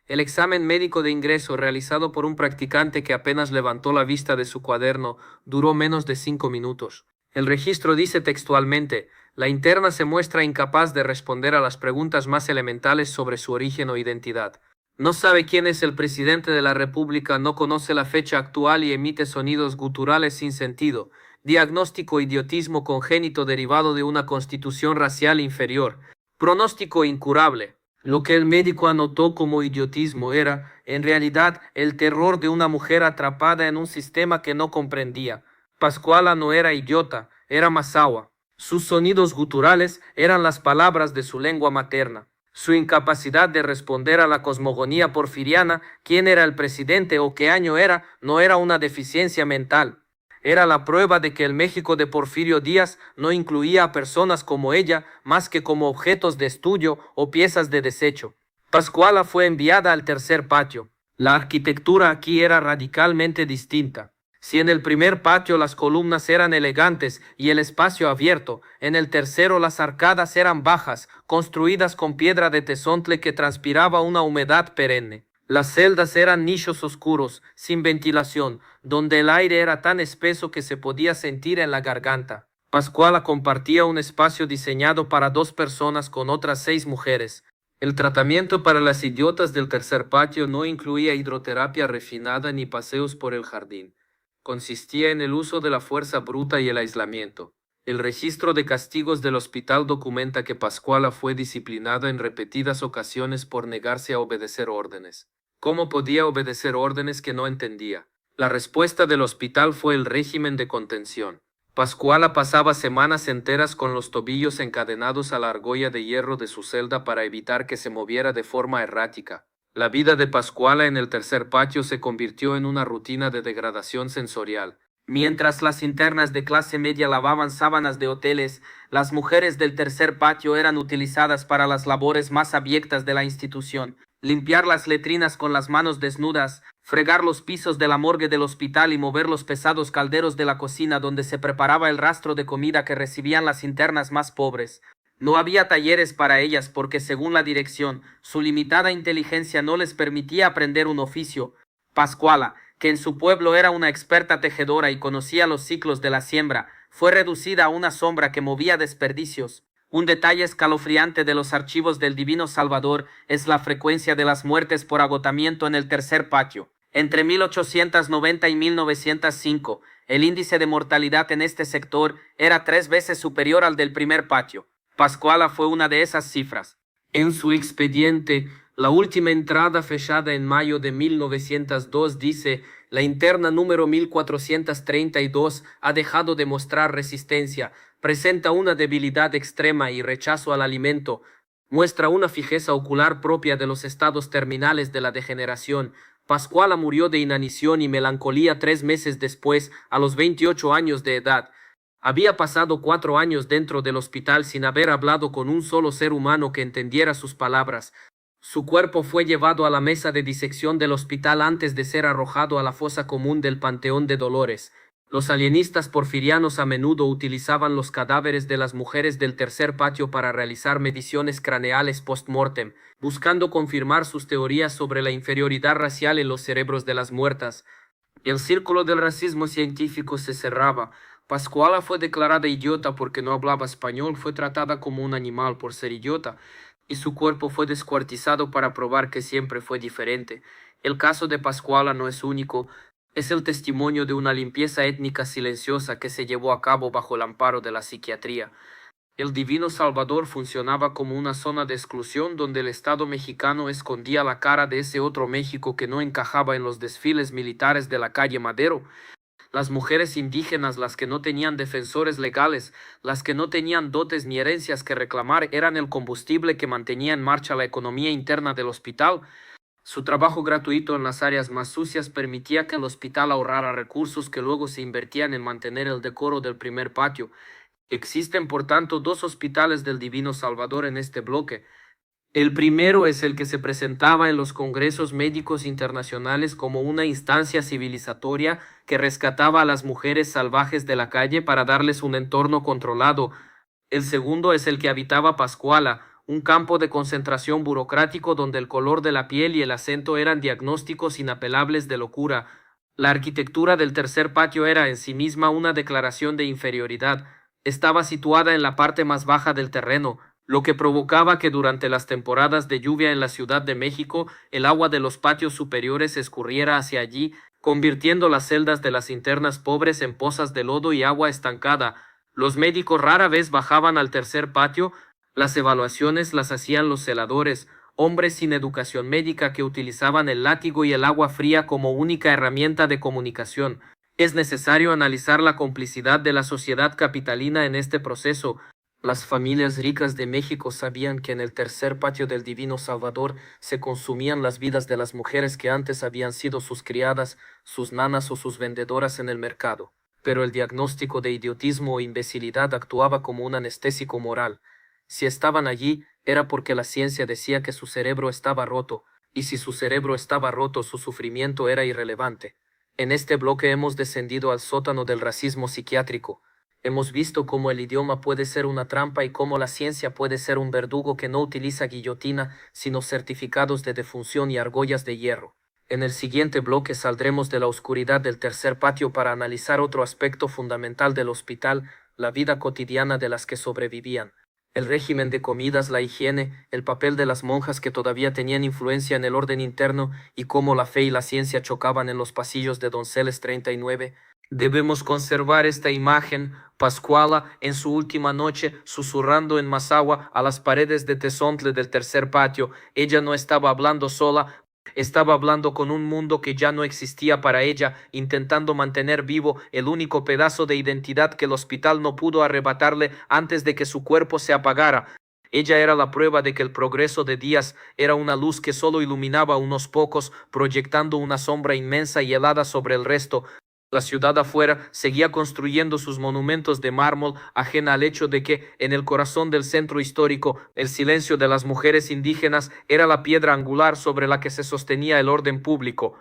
El examen médico de ingreso, realizado por un practicante que apenas levantó la vista de su cuaderno, duró menos de 5 minutos. El registro dice textualmente: la interna se muestra incapaz de responder a las preguntas más elementales sobre su origen o identidad. No sabe quién es el presidente de la República, no conoce la fecha actual y emite sonidos guturales sin sentido. Diagnóstico: idiotismo congénito derivado de una constitución racial inferior. Pronóstico: incurable. Lo que el médico anotó como idiotismo era, en realidad, el terror de una mujer atrapada en un sistema que no comprendía. Pascuala no era idiota, era Masawa. Sus sonidos guturales eran las palabras de su lengua materna. Su incapacidad de responder a la cosmogonía porfiriana, quién era el presidente o qué año era, no era una deficiencia mental. Era la prueba de que el México de Porfirio Díaz no incluía a personas como ella más que como objetos de estudio o piezas de desecho. Pascuala fue enviada al tercer patio. La arquitectura aquí era radicalmente distinta. Si en el primer patio las columnas eran elegantes y el espacio abierto, en el tercero las arcadas eran bajas, construidas con piedra de tezontle que transpiraba una humedad perenne. Las celdas eran nichos oscuros, sin ventilación, donde el aire era tan espeso que se podía sentir en la garganta. Pascuala compartía un espacio diseñado para 2 personas con otras 6 mujeres. El tratamiento para las idiotas del tercer patio no incluía hidroterapia refinada ni paseos por el jardín. Consistía en el uso de la fuerza bruta y el aislamiento. El registro de castigos del hospital documenta que Pascuala fue disciplinada en repetidas ocasiones por negarse a obedecer órdenes. ¿Cómo podía obedecer órdenes que no entendía? La respuesta del hospital fue el régimen de contención. Pascuala pasaba semanas enteras con los tobillos encadenados a la argolla de hierro de su celda para evitar que se moviera de forma errática. La vida de Pascuala en el tercer patio se convirtió en una rutina de degradación sensorial. Mientras las internas de clase media lavaban sábanas de hoteles, las mujeres del tercer patio eran utilizadas para las labores más abyectas de la institución: limpiar las letrinas con las manos desnudas, fregar los pisos de la morgue del hospital y mover los pesados calderos de la cocina donde se preparaba el rastro de comida que recibían las internas más pobres. No había talleres para ellas porque, según la dirección, su limitada inteligencia no les permitía aprender un oficio. Pascuala, que en su pueblo era una experta tejedora y conocía los ciclos de la siembra, fue reducida a una sombra que movía desperdicios. Un detalle escalofriante de los archivos del Divino Salvador es la frecuencia de las muertes por agotamiento en el tercer patio. Entre 1890 y 1905, el índice de mortalidad en este sector era 3 veces superior al del primer patio. Pascuala fue una de esas cifras. En su expediente, la última entrada fechada en mayo de 1902 dice: la interna número 1432 ha dejado de mostrar resistencia, presenta una debilidad extrema y rechazo al alimento, muestra una fijeza ocular propia de los estados terminales de la degeneración. Pascuala murió de inanición y melancolía 3 meses después, a los 28 años de edad. Había pasado 4 años dentro del hospital sin haber hablado con un solo ser humano que entendiera sus palabras. Su cuerpo fue llevado a la mesa de disección del hospital antes de ser arrojado a la fosa común del Panteón de Dolores. Los alienistas porfirianos a menudo utilizaban los cadáveres de las mujeres del tercer patio para realizar mediciones craneales post-mortem, buscando confirmar sus teorías sobre la inferioridad racial en los cerebros de las muertas. El círculo del racismo científico se cerraba. Pascuala fue declarada idiota porque no hablaba español, fue tratada como un animal por ser idiota, y su cuerpo fue descuartizado para probar que siempre fue diferente. El caso de Pascuala no es único, es el testimonio de una limpieza étnica silenciosa que se llevó a cabo bajo el amparo de la psiquiatría. El Divino Salvador funcionaba como una zona de exclusión donde el Estado mexicano escondía la cara de ese otro México que no encajaba en los desfiles militares de la calle Madero. Las mujeres indígenas, las que no tenían defensores legales, las que no tenían dotes ni herencias que reclamar, eran el combustible que mantenía en marcha la economía interna del hospital. Su trabajo gratuito en las áreas más sucias permitía que el hospital ahorrara recursos que luego se invertían en mantener el decoro del primer patio. Existen, por tanto, 2 hospitales del Divino Salvador en este bloque. El primero es el que se presentaba en los congresos médicos internacionales como una instancia civilizatoria que rescataba a las mujeres salvajes de la calle para darles un entorno controlado. El segundo es el que habitaba Pascuala, un campo de concentración burocrático donde el color de la piel y el acento eran diagnósticos inapelables de locura. La arquitectura del tercer patio era en sí misma una declaración de inferioridad. Estaba situada en la parte más baja del terreno, lo que provocaba que durante las temporadas de lluvia en la Ciudad de México el agua de los patios superiores escurriera hacia allí, convirtiendo las celdas de las internas pobres en pozas de lodo y agua estancada. Los médicos rara vez bajaban al tercer patio, las evaluaciones las hacían los celadores, hombres sin educación médica que utilizaban el látigo y el agua fría como única herramienta de comunicación. Es necesario analizar la complicidad de la sociedad capitalina en este proceso. Las familias ricas de México sabían que en el tercer patio del Divino Salvador se consumían las vidas de las mujeres que antes habían sido sus criadas, sus nanas o sus vendedoras en el mercado. Pero el diagnóstico de idiotismo o imbecilidad actuaba como un anestésico moral. Si estaban allí, era porque la ciencia decía que su cerebro estaba roto, y si su cerebro estaba roto, su sufrimiento era irrelevante. En este bloque hemos descendido al sótano del racismo psiquiátrico. Hemos visto cómo el idioma puede ser una trampa y cómo la ciencia puede ser un verdugo que no utiliza guillotina, sino certificados de defunción y argollas de hierro. En el siguiente bloque saldremos de la oscuridad del tercer patio para analizar otro aspecto fundamental del hospital, la vida cotidiana de las que sobrevivían. El régimen de comidas, la higiene, el papel de las monjas que todavía tenían influencia en el orden interno y cómo la fe y la ciencia chocaban en los pasillos de Donceles 39. Debemos conservar esta imagen, Pascuala en su última noche susurrando en Mazahua a las paredes de Tezontle del tercer patio. Ella no estaba hablando sola, estaba hablando con un mundo que ya no existía para ella, intentando mantener vivo el único pedazo de identidad que el hospital no pudo arrebatarle antes de que su cuerpo se apagara. Ella era la prueba de que el progreso de Díaz era una luz que solo iluminaba a unos pocos, proyectando una sombra inmensa y helada sobre el resto. La ciudad afuera seguía construyendo sus monumentos de mármol, ajena al hecho de que, en el corazón del centro histórico, el silencio de las mujeres indígenas era la piedra angular sobre la que se sostenía el orden público.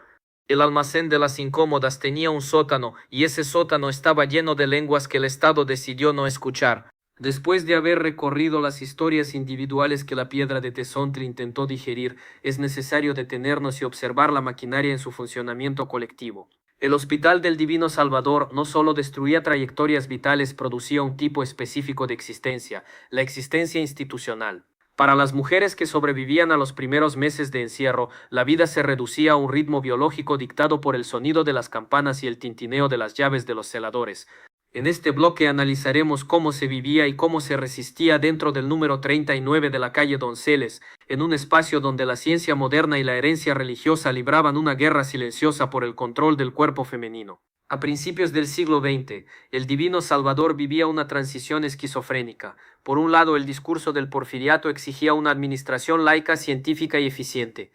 El almacén de las incómodas tenía un sótano, y ese sótano estaba lleno de lenguas que el Estado decidió no escuchar. Después de haber recorrido las historias individuales que la piedra de Tezontle intentó digerir, es necesario detenernos y observar la maquinaria en su funcionamiento colectivo. El Hospital del Divino Salvador no solo destruía trayectorias vitales, producía un tipo específico de existencia, la existencia institucional. Para las mujeres que sobrevivían a los primeros meses de encierro, la vida se reducía a un ritmo biológico dictado por el sonido de las campanas y el tintineo de las llaves de los celadores. En este bloque analizaremos cómo se vivía y cómo se resistía dentro del número 39 de la calle Donceles, en un espacio donde la ciencia moderna y la herencia religiosa libraban una guerra silenciosa por el control del cuerpo femenino. A principios del siglo XX, el Divino Salvador vivía una transición esquizofrénica. Por un lado, el discurso del porfiriato exigía una administración laica, científica y eficiente.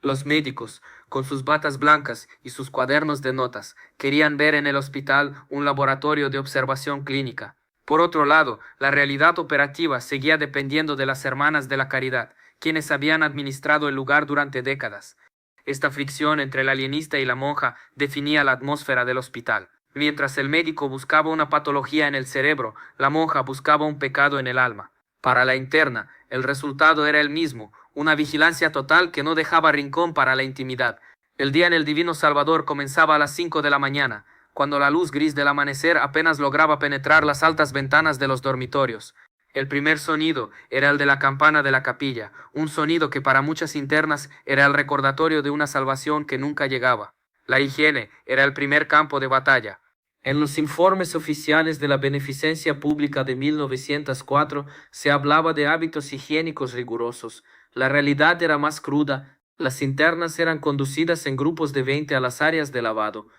Los médicos, con sus batas blancas y sus cuadernos de notas, querían ver en el hospital un laboratorio de observación clínica. Por otro lado, la realidad operativa seguía dependiendo de las hermanas de la caridad, quienes habían administrado el lugar durante décadas. Esta fricción entre el alienista y la monja definía la atmósfera del hospital. Mientras el médico buscaba una patología en el cerebro, la monja buscaba un pecado en el alma. Para la interna, el resultado era el mismo, una vigilancia total que no dejaba rincón para la intimidad. El día en el Divino Salvador comenzaba a las 5 de la mañana, cuando la luz gris del amanecer apenas lograba penetrar las altas ventanas de los dormitorios. El primer sonido era el de la campana de la capilla, un sonido que para muchas internas era el recordatorio de una salvación que nunca llegaba. La higiene era el primer campo de batalla. En los informes oficiales de la Beneficencia Pública de 1904 se hablaba de hábitos higiénicos rigurosos. La realidad era más cruda. Las internas eran conducidas en grupos de 20 a las áreas de lavado.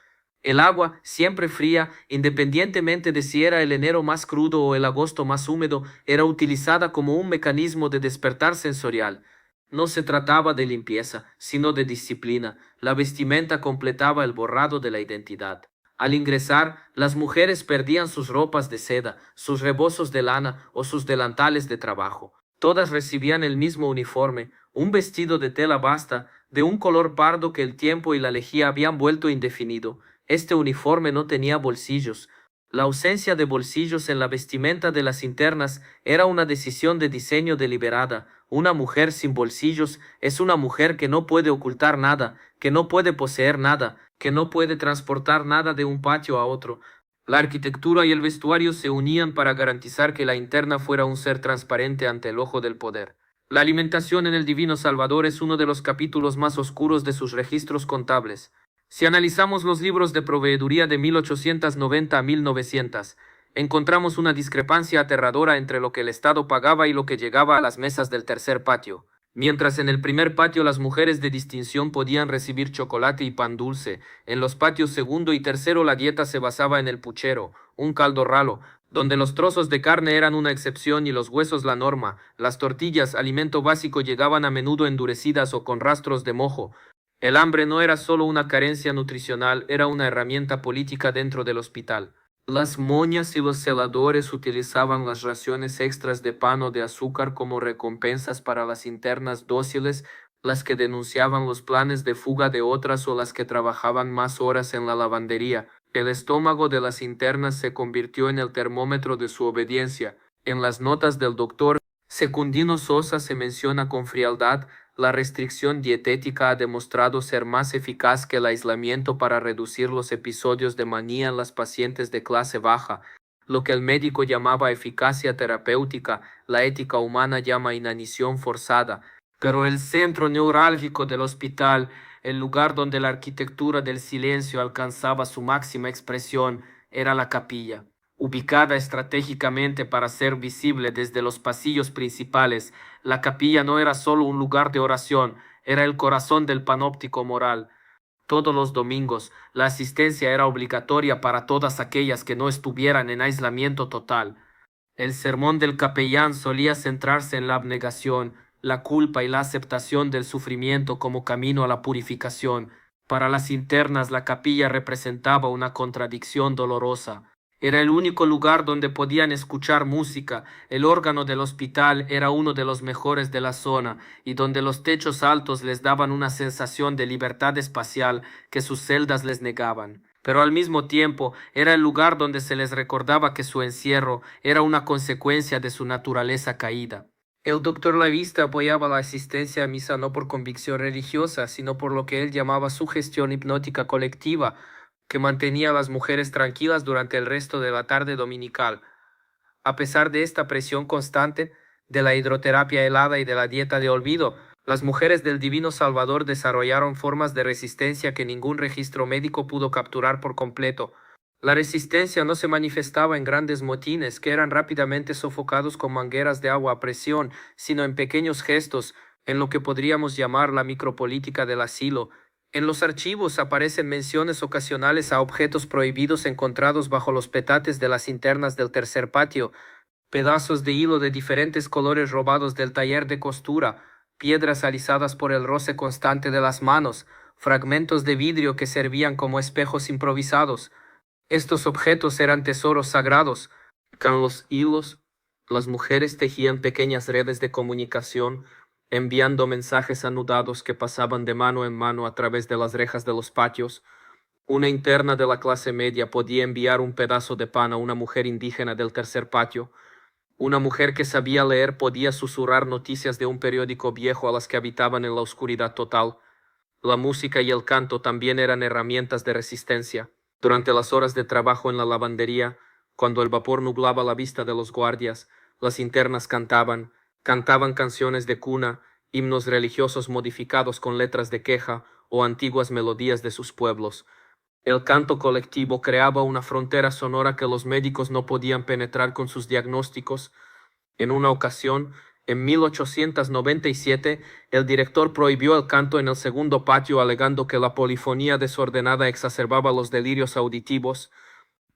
El agua, siempre fría, independientemente de si era el enero más crudo o el agosto más húmedo, era utilizada como un mecanismo de despertar sensorial. No se trataba de limpieza, sino de disciplina. La vestimenta completaba el borrado de la identidad. Al ingresar, las mujeres perdían sus ropas de seda, sus rebozos de lana o sus delantales de trabajo. Todas recibían el mismo uniforme, un vestido de tela basta, de un color pardo que el tiempo y la lejía habían vuelto indefinido. Este uniforme no tenía bolsillos. La ausencia de bolsillos en la vestimenta de las internas era una decisión de diseño deliberada. Una mujer sin bolsillos es una mujer que no puede ocultar nada, que no puede poseer nada, que no puede transportar nada de un patio a otro. La arquitectura y el vestuario se unían para garantizar que la interna fuera un ser transparente ante el ojo del poder. La alimentación en el Divino Salvador es uno de los capítulos más oscuros de sus registros contables. Si analizamos los libros de proveeduría de 1890 a 1900, encontramos una discrepancia aterradora entre lo que el Estado pagaba y lo que llegaba a las mesas del tercer patio. Mientras en el primer patio las mujeres de distinción podían recibir chocolate y pan dulce, en los patios segundo y tercero la dieta se basaba en el puchero, un caldo ralo, donde los trozos de carne eran una excepción y los huesos la norma. Las tortillas, alimento básico, llegaban a menudo endurecidas o con rastros de mojo. El hambre no era solo una carencia nutricional, era una herramienta política dentro del hospital. Las moñas y los celadores utilizaban las raciones extras de pan o de azúcar como recompensas para las internas dóciles, las que denunciaban los planes de fuga de otras o las que trabajaban más horas en la lavandería. El estómago de las internas se convirtió en el termómetro de su obediencia. En las notas del doctor Secundino Sosa se menciona con frialdad: la restricción dietética ha demostrado ser más eficaz que el aislamiento para reducir los episodios de manía en las pacientes de clase baja. Lo que el médico llamaba eficacia terapéutica, la ética humana llama inanición forzada. Pero el centro neurálgico del hospital, el lugar donde la arquitectura del silencio alcanzaba su máxima expresión, era la capilla. Ubicada estratégicamente para ser visible desde los pasillos principales, la capilla no era solo un lugar de oración, era el corazón del panóptico moral. Todos los domingos, la asistencia era obligatoria para todas aquellas que no estuvieran en aislamiento total. El sermón del capellán solía centrarse en la abnegación, la culpa y la aceptación del sufrimiento como camino a la purificación. Para las internas, la capilla representaba una contradicción dolorosa. Era el único lugar donde podían escuchar música, el órgano del hospital era uno de los mejores de la zona, y donde los techos altos les daban una sensación de libertad espacial que sus celdas les negaban. Pero al mismo tiempo era el lugar donde se les recordaba que su encierro era una consecuencia de su naturaleza caída. El doctor Lavista apoyaba la asistencia a misa no por convicción religiosa, sino por lo que él llamaba sugestión hipnótica colectiva, que mantenía a las mujeres tranquilas durante el resto de la tarde dominical. A pesar de esta presión constante, de la hidroterapia helada y de la dieta de olvido, las mujeres del Divino Salvador desarrollaron formas de resistencia que ningún registro médico pudo capturar por completo. La resistencia no se manifestaba en grandes motines que eran rápidamente sofocados con mangueras de agua a presión, sino en pequeños gestos, en lo que podríamos llamar la micropolítica del asilo. En los archivos aparecen menciones ocasionales a objetos prohibidos encontrados bajo los petates de las internas del tercer patio, pedazos de hilo de diferentes colores robados del taller de costura, piedras alisadas por el roce constante de las manos, fragmentos de vidrio que servían como espejos improvisados. Estos objetos eran tesoros sagrados. Con los hilos, las mujeres tejían pequeñas redes de comunicación, enviando mensajes anudados que pasaban de mano en mano a través de las rejas de los patios. Una interna de la clase media podía enviar un pedazo de pan a una mujer indígena del tercer patio. Una mujer que sabía leer podía susurrar noticias de un periódico viejo a las que habitaban en la oscuridad total. La música y el canto también eran herramientas de resistencia. Durante las horas de trabajo en la lavandería, cuando el vapor nublaba la vista de los guardias, las internas cantaban canciones de cuna, himnos religiosos modificados con letras de queja o antiguas melodías de sus pueblos. El canto colectivo creaba una frontera sonora que los médicos no podían penetrar con sus diagnósticos. En una ocasión, en 1897, el director prohibió el canto en el segundo patio alegando que la polifonía desordenada exacerbaba los delirios auditivos.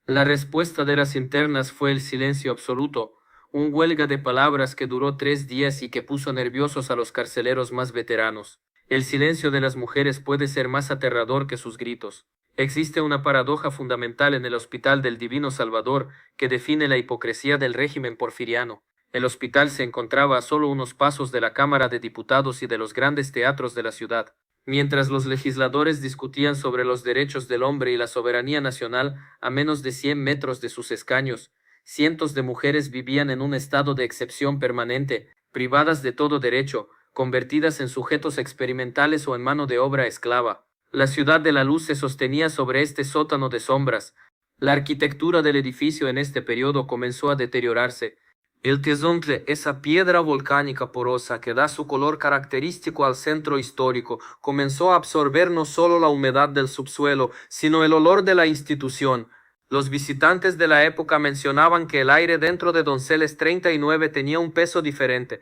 La respuesta de las internas fue el silencio absoluto, un huelga de palabras que duró 3 días y que puso nerviosos a los carceleros más veteranos. El silencio de las mujeres puede ser más aterrador que sus gritos. Existe una paradoja fundamental en el Hospital del Divino Salvador que define la hipocresía del régimen porfiriano. El hospital se encontraba a solo unos pasos de la Cámara de Diputados y de los grandes teatros de la ciudad. Mientras los legisladores discutían sobre los derechos del hombre y la soberanía nacional a menos de 100 metros de sus escaños, cientos de mujeres vivían en un estado de excepción permanente, privadas de todo derecho, convertidas en sujetos experimentales o en mano de obra esclava. La ciudad de la luz se sostenía sobre este sótano de sombras. La arquitectura del edificio en este periodo comenzó a deteriorarse. El tezontle, esa piedra volcánica porosa que da su color característico al centro histórico, comenzó a absorber no solo la humedad del subsuelo, sino el olor de la institución. Los visitantes de la época mencionaban que el aire dentro de Donceles 39 tenía un peso diferente.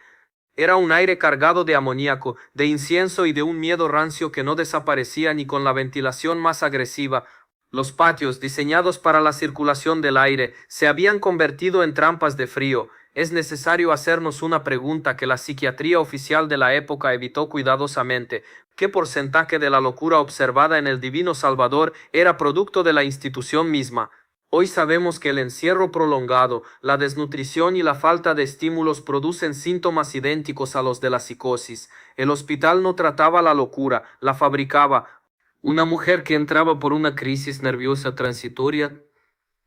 Era un aire cargado de amoníaco, de incienso y de un miedo rancio que no desaparecía ni con la ventilación más agresiva. Los patios, diseñados para la circulación del aire, se habían convertido en trampas de frío. Es necesario hacernos una pregunta que la psiquiatría oficial de la época evitó cuidadosamente. ¿Qué porcentaje de la locura observada en el Divino Salvador era producto de la institución misma? Hoy sabemos que el encierro prolongado, la desnutrición y la falta de estímulos producen síntomas idénticos a los de la psicosis. El hospital no trataba la locura, la fabricaba. Una mujer que entraba por una crisis nerviosa transitoria,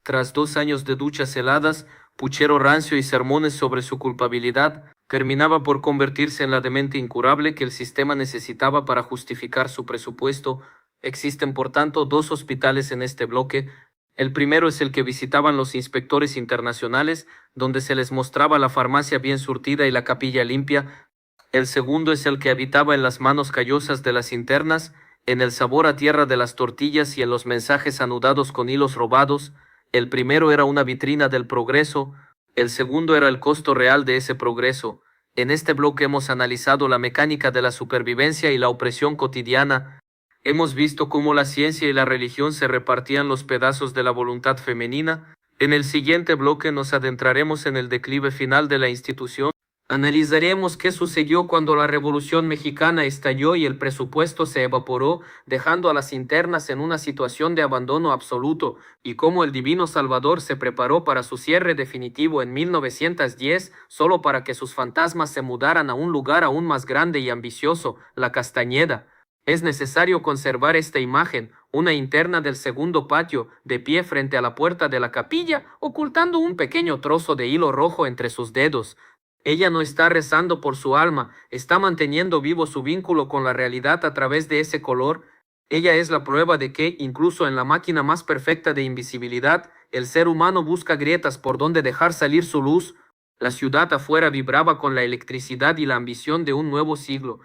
tras 2 años de duchas heladas, puchero rancio y sermones sobre su culpabilidad, terminaba por convertirse en la demente incurable que el sistema necesitaba para justificar su presupuesto. Existen, por tanto, dos hospitales en este bloque. El primero es el que visitaban los inspectores internacionales, donde se les mostraba la farmacia bien surtida y la capilla limpia. El segundo es el que habitaba en las manos callosas de las internas, en el sabor a tierra de las tortillas y en los mensajes anudados con hilos robados. El primero era una vitrina del progreso, el segundo era el costo real de ese progreso. En este bloque hemos analizado la mecánica de la supervivencia y la opresión cotidiana. Hemos visto cómo la ciencia y la religión se repartían los pedazos de la voluntad femenina. En el siguiente bloque nos adentraremos en el declive final de la institución. Analizaremos qué sucedió cuando la Revolución Mexicana estalló y el presupuesto se evaporó, dejando a las internas en una situación de abandono absoluto, y cómo el Divino Salvador se preparó para su cierre definitivo en 1910, solo para que sus fantasmas se mudaran a un lugar aún más grande y ambicioso, la Castañeda. Es necesario conservar esta imagen, una interna del segundo patio, de pie frente a la puerta de la capilla, ocultando un pequeño trozo de hilo rojo entre sus dedos. Ella no está rezando por su alma, está manteniendo vivo su vínculo con la realidad a través de ese color. Ella es la prueba de que, incluso en la máquina más perfecta de invisibilidad, el ser humano busca grietas por donde dejar salir su luz. La ciudad afuera vibraba con la electricidad y la ambición de un nuevo siglo.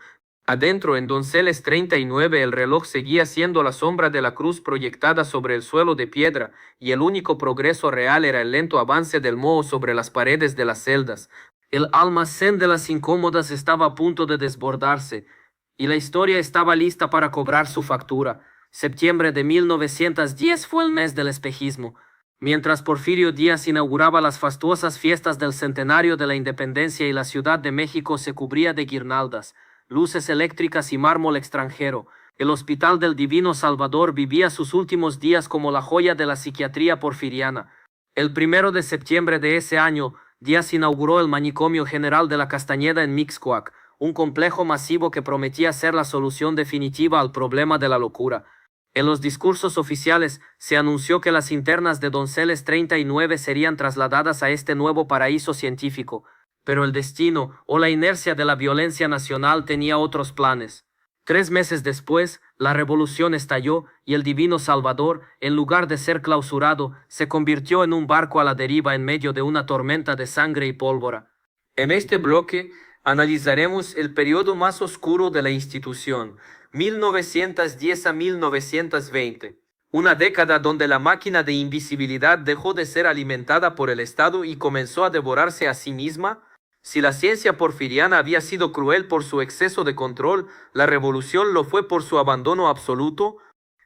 Adentro, en Donceles 39, el reloj seguía siendo la sombra de la cruz proyectada sobre el suelo de piedra, y el único progreso real era el lento avance del moho sobre las paredes de las celdas. El almacén de las incómodas estaba a punto de desbordarse, y la historia estaba lista para cobrar su factura. Septiembre de 1910 fue el mes del espejismo. Mientras Porfirio Díaz inauguraba las fastuosas fiestas del centenario de la independencia y la Ciudad de México se cubría de guirnaldas, luces eléctricas y mármol extranjero, el Hospital del Divino Salvador vivía sus últimos días como la joya de la psiquiatría porfiriana. El 1 de septiembre de ese año, Díaz inauguró el Manicomio General de la Castañeda en Mixcoac, un complejo masivo que prometía ser la solución definitiva al problema de la locura. En los discursos oficiales se anunció que las internas de Donceles 39 serían trasladadas a este nuevo paraíso científico, pero el destino o la inercia de la violencia nacional tenía otros planes. 3 meses después, la revolución estalló y el Divino Salvador, en lugar de ser clausurado, se convirtió en un barco a la deriva en medio de una tormenta de sangre y pólvora. En este bloque analizaremos el periodo más oscuro de la institución, 1910 a 1920, una década donde la máquina de invisibilidad dejó de ser alimentada por el Estado y comenzó a devorarse a sí misma. Si la ciencia porfiriana había sido cruel por su exceso de control, la revolución lo fue por su abandono absoluto.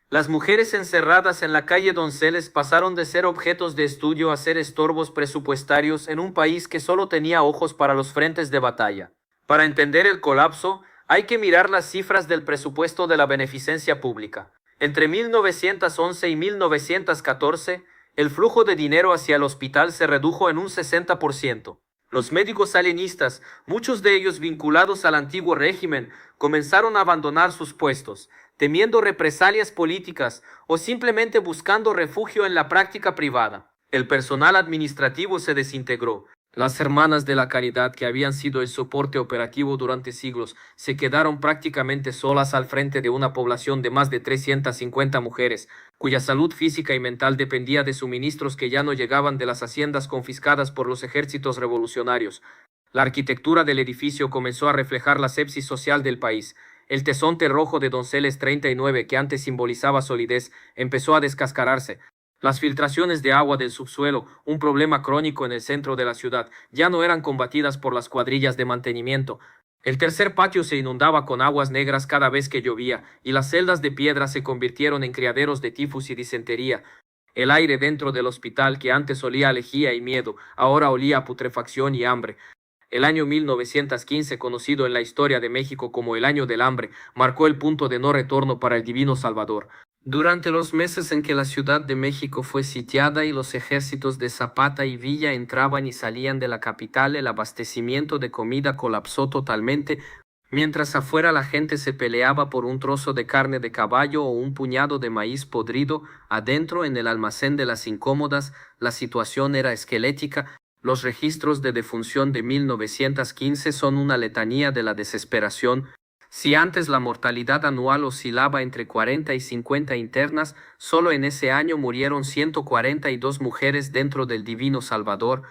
Las mujeres encerradas en la calle Donceles pasaron de ser objetos de estudio a ser estorbos presupuestarios en un país que solo tenía ojos para los frentes de batalla. Para entender el colapso, hay que mirar las cifras del presupuesto de la beneficencia pública. Entre 1911 y 1914, el flujo de dinero hacia el hospital se redujo en un 60%. Los médicos salinistas, muchos de ellos vinculados al antiguo régimen, comenzaron a abandonar sus puestos, temiendo represalias políticas o simplemente buscando refugio en la práctica privada. El personal administrativo se desintegró. Las hermanas de la caridad, que habían sido el soporte operativo durante siglos, se quedaron prácticamente solas al frente de una población de más de 350 mujeres, cuya salud física y mental dependía de suministros que ya no llegaban de las haciendas confiscadas por los ejércitos revolucionarios. La arquitectura del edificio comenzó a reflejar la sepsis social del país. El tesonte rojo de Donceles 39, que antes simbolizaba solidez, empezó a descascararse. Las filtraciones de agua del subsuelo, un problema crónico en el centro de la ciudad, ya no eran combatidas por las cuadrillas de mantenimiento. El tercer patio se inundaba con aguas negras cada vez que llovía, y las celdas de piedra se convirtieron en criaderos de tifus y disentería. El aire dentro del hospital, que antes olía a lejía y miedo, ahora olía a putrefacción y hambre. El año 1915, conocido en la historia de México como el Año del Hambre, marcó el punto de no retorno para el Divino Salvador. Durante los meses en que la Ciudad de México fue sitiada y los ejércitos de Zapata y Villa entraban y salían de la capital, el abastecimiento de comida colapsó totalmente. Mientras afuera la gente se peleaba por un trozo de carne de caballo o un puñado de maíz podrido, adentro en el almacén de las incómodas, la situación era esquelética. Los registros de defunción de 1915 son una letanía de la desesperación. Si antes la mortalidad anual oscilaba entre 40 y 50 internas, solo en ese año murieron 142 mujeres dentro del Divino Salvador.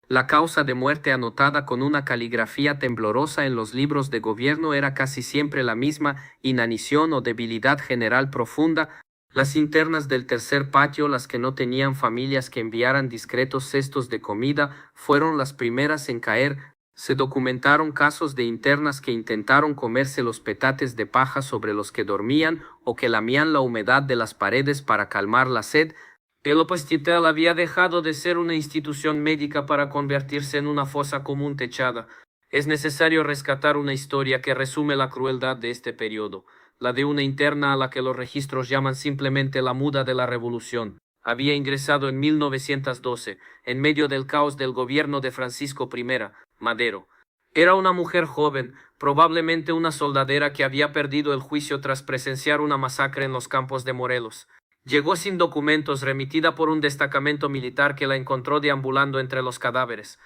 La causa de muerte anotada con una caligrafía temblorosa en los libros de gobierno era casi siempre la misma: inanición o debilidad general profunda. Las internas del tercer patio, las que no tenían familias que enviaran discretos cestos de comida, fueron las primeras en caer. Se documentaron casos de internas que intentaron comerse los petates de paja sobre los que dormían o que lamían la humedad de las paredes para calmar la sed. El hospital había dejado de ser una institución médica para convertirse en una fosa común techada. Es necesario rescatar una historia que resume la crueldad de este periodo, la de una interna a la que los registros llaman simplemente la muda de la revolución. Había ingresado en 1912, en medio del caos del gobierno de Francisco I. Madero. Era una mujer joven, probablemente una soldadera que había perdido el juicio tras presenciar una masacre en los campos de Morelos. Llegó sin documentos, remitida por un destacamento militar que la encontró deambulando entre los cadáveres.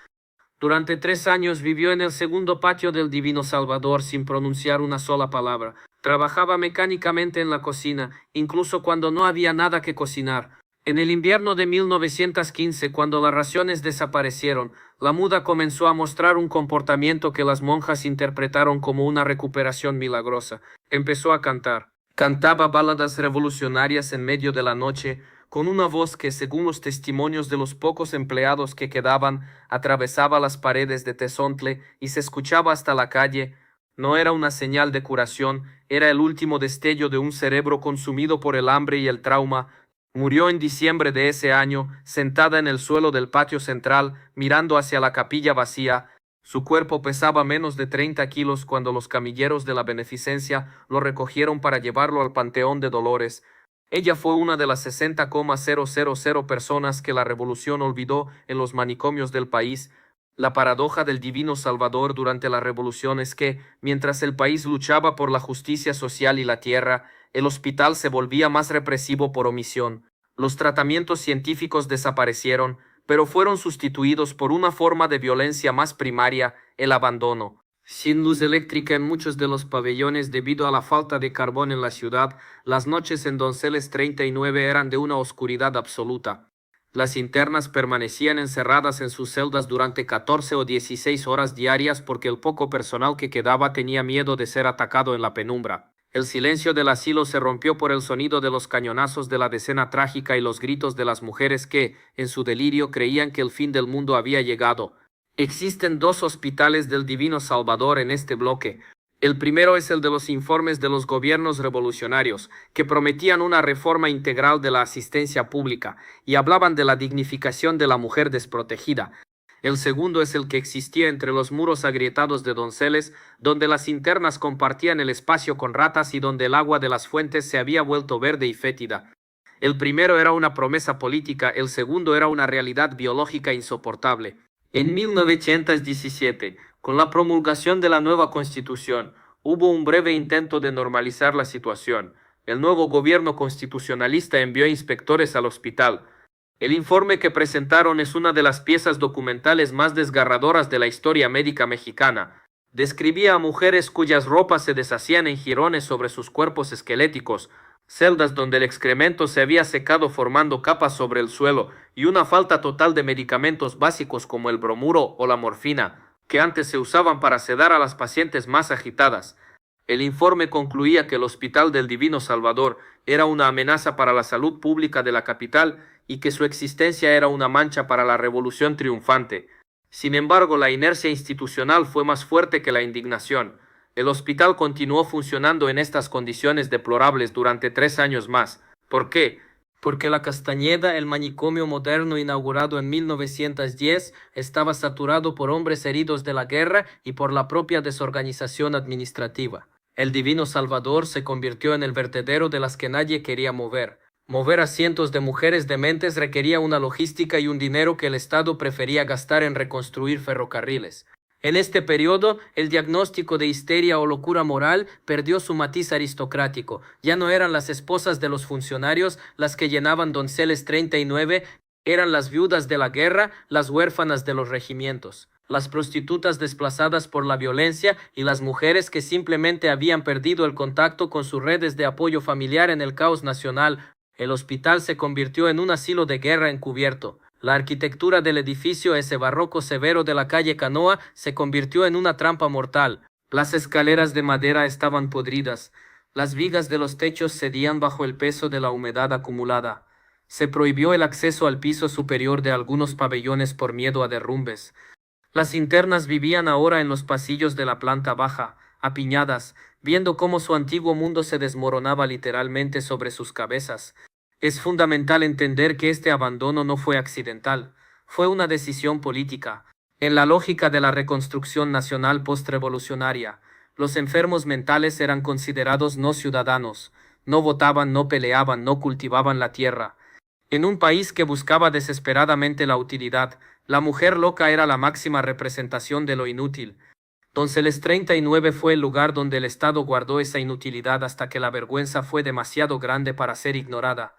Durante 3 años vivió en el segundo patio del Divino Salvador sin pronunciar una sola palabra. Trabajaba mecánicamente en la cocina, incluso cuando no había nada que cocinar. En el invierno de 1915, cuando las raciones desaparecieron, la muda comenzó a mostrar un comportamiento que las monjas interpretaron como una recuperación milagrosa. Empezó a cantar. Cantaba baladas revolucionarias en medio de la noche, con una voz que, según los testimonios de los pocos empleados que quedaban, atravesaba las paredes de Tezontle y se escuchaba hasta la calle. No era una señal de curación, era el último destello de un cerebro consumido por el hambre y el trauma. Murió en diciembre de ese año, sentada en el suelo del patio central, mirando hacia la capilla vacía. Su cuerpo pesaba menos de 30 kilos cuando los camilleros de la beneficencia lo recogieron para llevarlo al Panteón de Dolores. Ella fue una de las 60,000 personas que la revolución olvidó en los manicomios del país. La paradoja del Divino Salvador durante la revolución es que, mientras el país luchaba por la justicia social y la tierra, el hospital se volvía más represivo por omisión. Los tratamientos científicos desaparecieron, pero fueron sustituidos por una forma de violencia más primaria: el abandono. Sin luz eléctrica en muchos de los pabellones debido a la falta de carbón en la ciudad, las noches en Donceles 39 eran de una oscuridad absoluta. Las internas permanecían encerradas en sus celdas durante 14 o 16 horas diarias porque el poco personal que quedaba tenía miedo de ser atacado en la penumbra. El silencio del asilo se rompió por el sonido de los cañonazos de la decena trágica y los gritos de las mujeres que, en su delirio, creían que el fin del mundo había llegado. Existen 2 hospitales del Divino Salvador en este bloque. El primero es el de los informes de los gobiernos revolucionarios, que prometían una reforma integral de la asistencia pública y hablaban de la dignificación de la mujer desprotegida. El segundo es el que existía entre los muros agrietados de Donceles, donde las internas compartían el espacio con ratas y donde el agua de las fuentes se había vuelto verde y fétida. El primero era una promesa política, el segundo era una realidad biológica insoportable. En 1917, con la promulgación de la nueva Constitución, hubo un breve intento de normalizar la situación. El nuevo gobierno constitucionalista envió inspectores al hospital. El informe que presentaron es una de las piezas documentales más desgarradoras de la historia médica mexicana. Describía a mujeres cuyas ropas se deshacían en jirones sobre sus cuerpos esqueléticos, celdas donde el excremento se había secado formando capas sobre el suelo y una falta total de medicamentos básicos como el bromuro o la morfina, que antes se usaban para sedar a las pacientes más agitadas. El informe concluía que el Hospital del Divino Salvador era una amenaza para la salud pública de la capital y que su existencia era una mancha para la revolución triunfante. Sin embargo, la inercia institucional fue más fuerte que la indignación. El hospital continuó funcionando en estas condiciones deplorables durante 3 años más. ¿Por qué? Porque la Castañeda, el manicomio moderno inaugurado en 1910, estaba saturado por hombres heridos de la guerra y por la propia desorganización administrativa. El Divino Salvador se convirtió en el vertedero de las que nadie quería mover. Mover a cientos de mujeres dementes requería una logística y un dinero que el Estado prefería gastar en reconstruir ferrocarriles. En este periodo, el diagnóstico de histeria o locura moral perdió su matiz aristocrático. Ya no eran las esposas de los funcionarios las que llenaban Donceles 39, eran las viudas de la guerra, las huérfanas de los regimientos, las prostitutas desplazadas por la violencia y las mujeres que simplemente habían perdido el contacto con sus redes de apoyo familiar en el caos nacional. El hospital se convirtió en un asilo de guerra encubierto. La arquitectura del edificio, ese barroco severo de la calle Canoa, se convirtió en una trampa mortal. Las escaleras de madera estaban podridas. Las vigas de los techos cedían bajo el peso de la humedad acumulada. Se prohibió el acceso al piso superior de algunos pabellones por miedo a derrumbes. Las internas vivían ahora en los pasillos de la planta baja, apiñadas, viendo cómo su antiguo mundo se desmoronaba literalmente sobre sus cabezas. Es fundamental entender que este abandono no fue accidental, fue una decisión política. En la lógica de la reconstrucción nacional postrevolucionaria, los enfermos mentales eran considerados no ciudadanos, no votaban, no peleaban, no cultivaban la tierra. En un país que buscaba desesperadamente la utilidad, la mujer loca era la máxima representación de lo inútil. Donceles 39 fue el lugar donde el Estado guardó esa inutilidad hasta que la vergüenza fue demasiado grande para ser ignorada.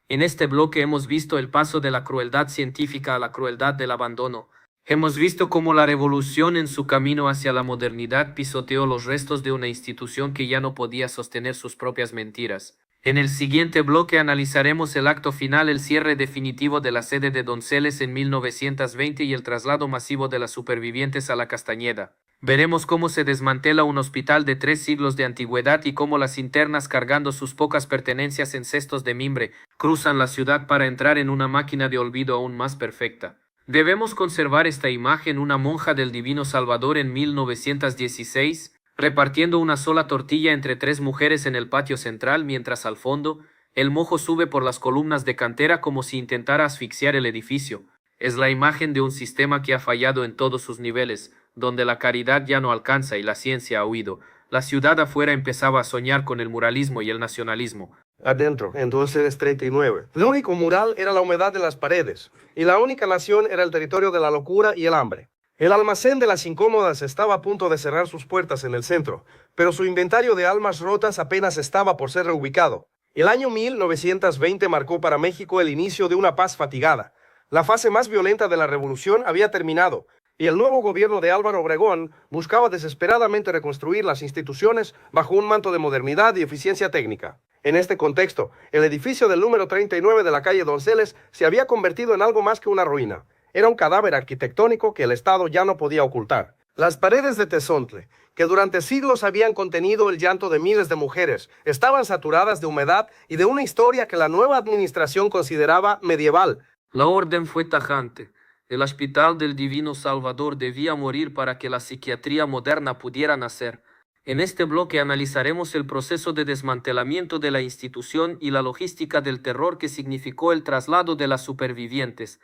En este bloque hemos visto el paso de la crueldad científica a la crueldad del abandono. Hemos visto cómo la revolución en su camino hacia la modernidad pisoteó los restos de una institución que ya no podía sostener sus propias mentiras. En el siguiente bloque analizaremos el acto final, el cierre definitivo de la sede de Donceles en 1920 y el traslado masivo de las supervivientes a la Castañeda. Veremos cómo se desmantela un hospital de 3 siglos de antigüedad y cómo las internas, cargando sus pocas pertenencias en cestos de mimbre, cruzan la ciudad para entrar en una máquina de olvido aún más perfecta. Debemos conservar esta imagen: una monja del Divino Salvador en 1916, repartiendo una sola tortilla entre 3 mujeres en el patio central, mientras al fondo, el mojo sube por las columnas de cantera como si intentara asfixiar el edificio. Es la imagen de un sistema que ha fallado en todos sus niveles, donde la caridad ya no alcanza y la ciencia ha huido. La ciudad afuera empezaba a soñar con el muralismo y el nacionalismo. Adentro, en Donceles 39. El único mural era la humedad de las paredes, y la única nación era el territorio de la locura y el hambre. El almacén de las incómodas estaba a punto de cerrar sus puertas en el centro, pero su inventario de almas rotas apenas estaba por ser reubicado. El año 1920 marcó para México el inicio de una paz fatigada. La fase más violenta de la revolución había terminado, y el nuevo gobierno de Álvaro Obregón buscaba desesperadamente reconstruir las instituciones bajo un manto de modernidad y eficiencia técnica. En este contexto, el edificio del número 39 de la calle Donceles se había convertido en algo más que una ruina. Era un cadáver arquitectónico que el Estado ya no podía ocultar. Las paredes de Tezontle, que durante siglos habían contenido el llanto de miles de mujeres, estaban saturadas de humedad y de una historia que la nueva administración consideraba medieval. La orden fue tajante. El Hospital del Divino Salvador debía morir para que la psiquiatría moderna pudiera nacer. En este bloque analizaremos el proceso de desmantelamiento de la institución y la logística del terror que significó el traslado de las supervivientes.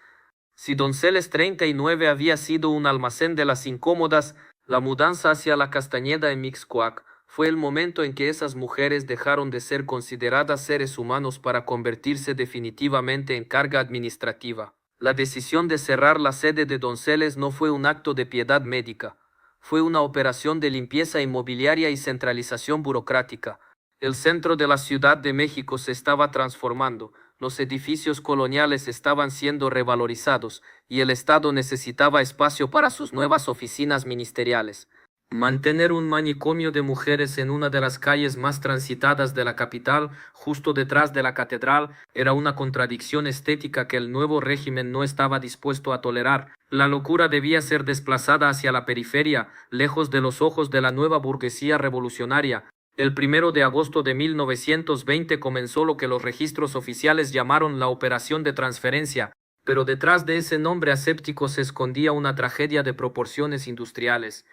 Si Donceles 39 había sido un almacén de las incómodas, la mudanza hacia la Castañeda en Mixcoac fue el momento en que esas mujeres dejaron de ser consideradas seres humanos para convertirse definitivamente en carga administrativa. La decisión de cerrar la sede de Donceles no fue un acto de piedad médica, fue una operación de limpieza inmobiliaria y centralización burocrática. El centro de la Ciudad de México se estaba transformando, los edificios coloniales estaban siendo revalorizados y el Estado necesitaba espacio para sus nuevas oficinas ministeriales. Mantener un manicomio de mujeres en una de las calles más transitadas de la capital, justo detrás de la catedral, era una contradicción estética que el nuevo régimen no estaba dispuesto a tolerar. La locura debía ser desplazada hacia la periferia, lejos de los ojos de la nueva burguesía revolucionaria. El 1 de agosto de 1920 comenzó lo que los registros oficiales llamaron la Operación de Transferencia, pero detrás de ese nombre aséptico se escondía una tragedia de proporciones industriales.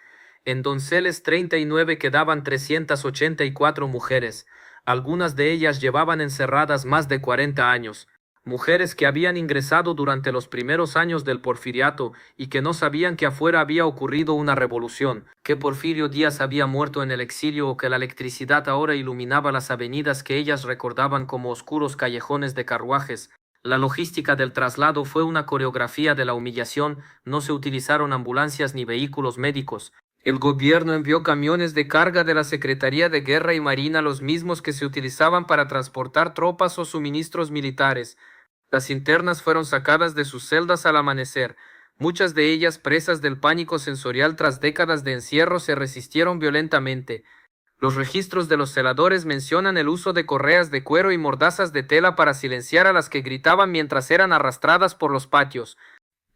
En Donceles 39 quedaban 384 mujeres. Algunas de ellas llevaban encerradas más de 40 años. Mujeres que habían ingresado durante los primeros años del Porfiriato y que no sabían que afuera había ocurrido una revolución, que Porfirio Díaz había muerto en el exilio o que la electricidad ahora iluminaba las avenidas que ellas recordaban como oscuros callejones de carruajes. La logística del traslado fue una coreografía de la humillación, no se utilizaron ambulancias ni vehículos médicos. El gobierno envió camiones de carga de la Secretaría de Guerra y Marina, los mismos que se utilizaban para transportar tropas o suministros militares. Las internas fueron sacadas de sus celdas al amanecer. Muchas de ellas, presas del pánico sensorial tras décadas de encierro, se resistieron violentamente. Los registros de los celadores mencionan el uso de correas de cuero y mordazas de tela para silenciar a las que gritaban mientras eran arrastradas por los patios.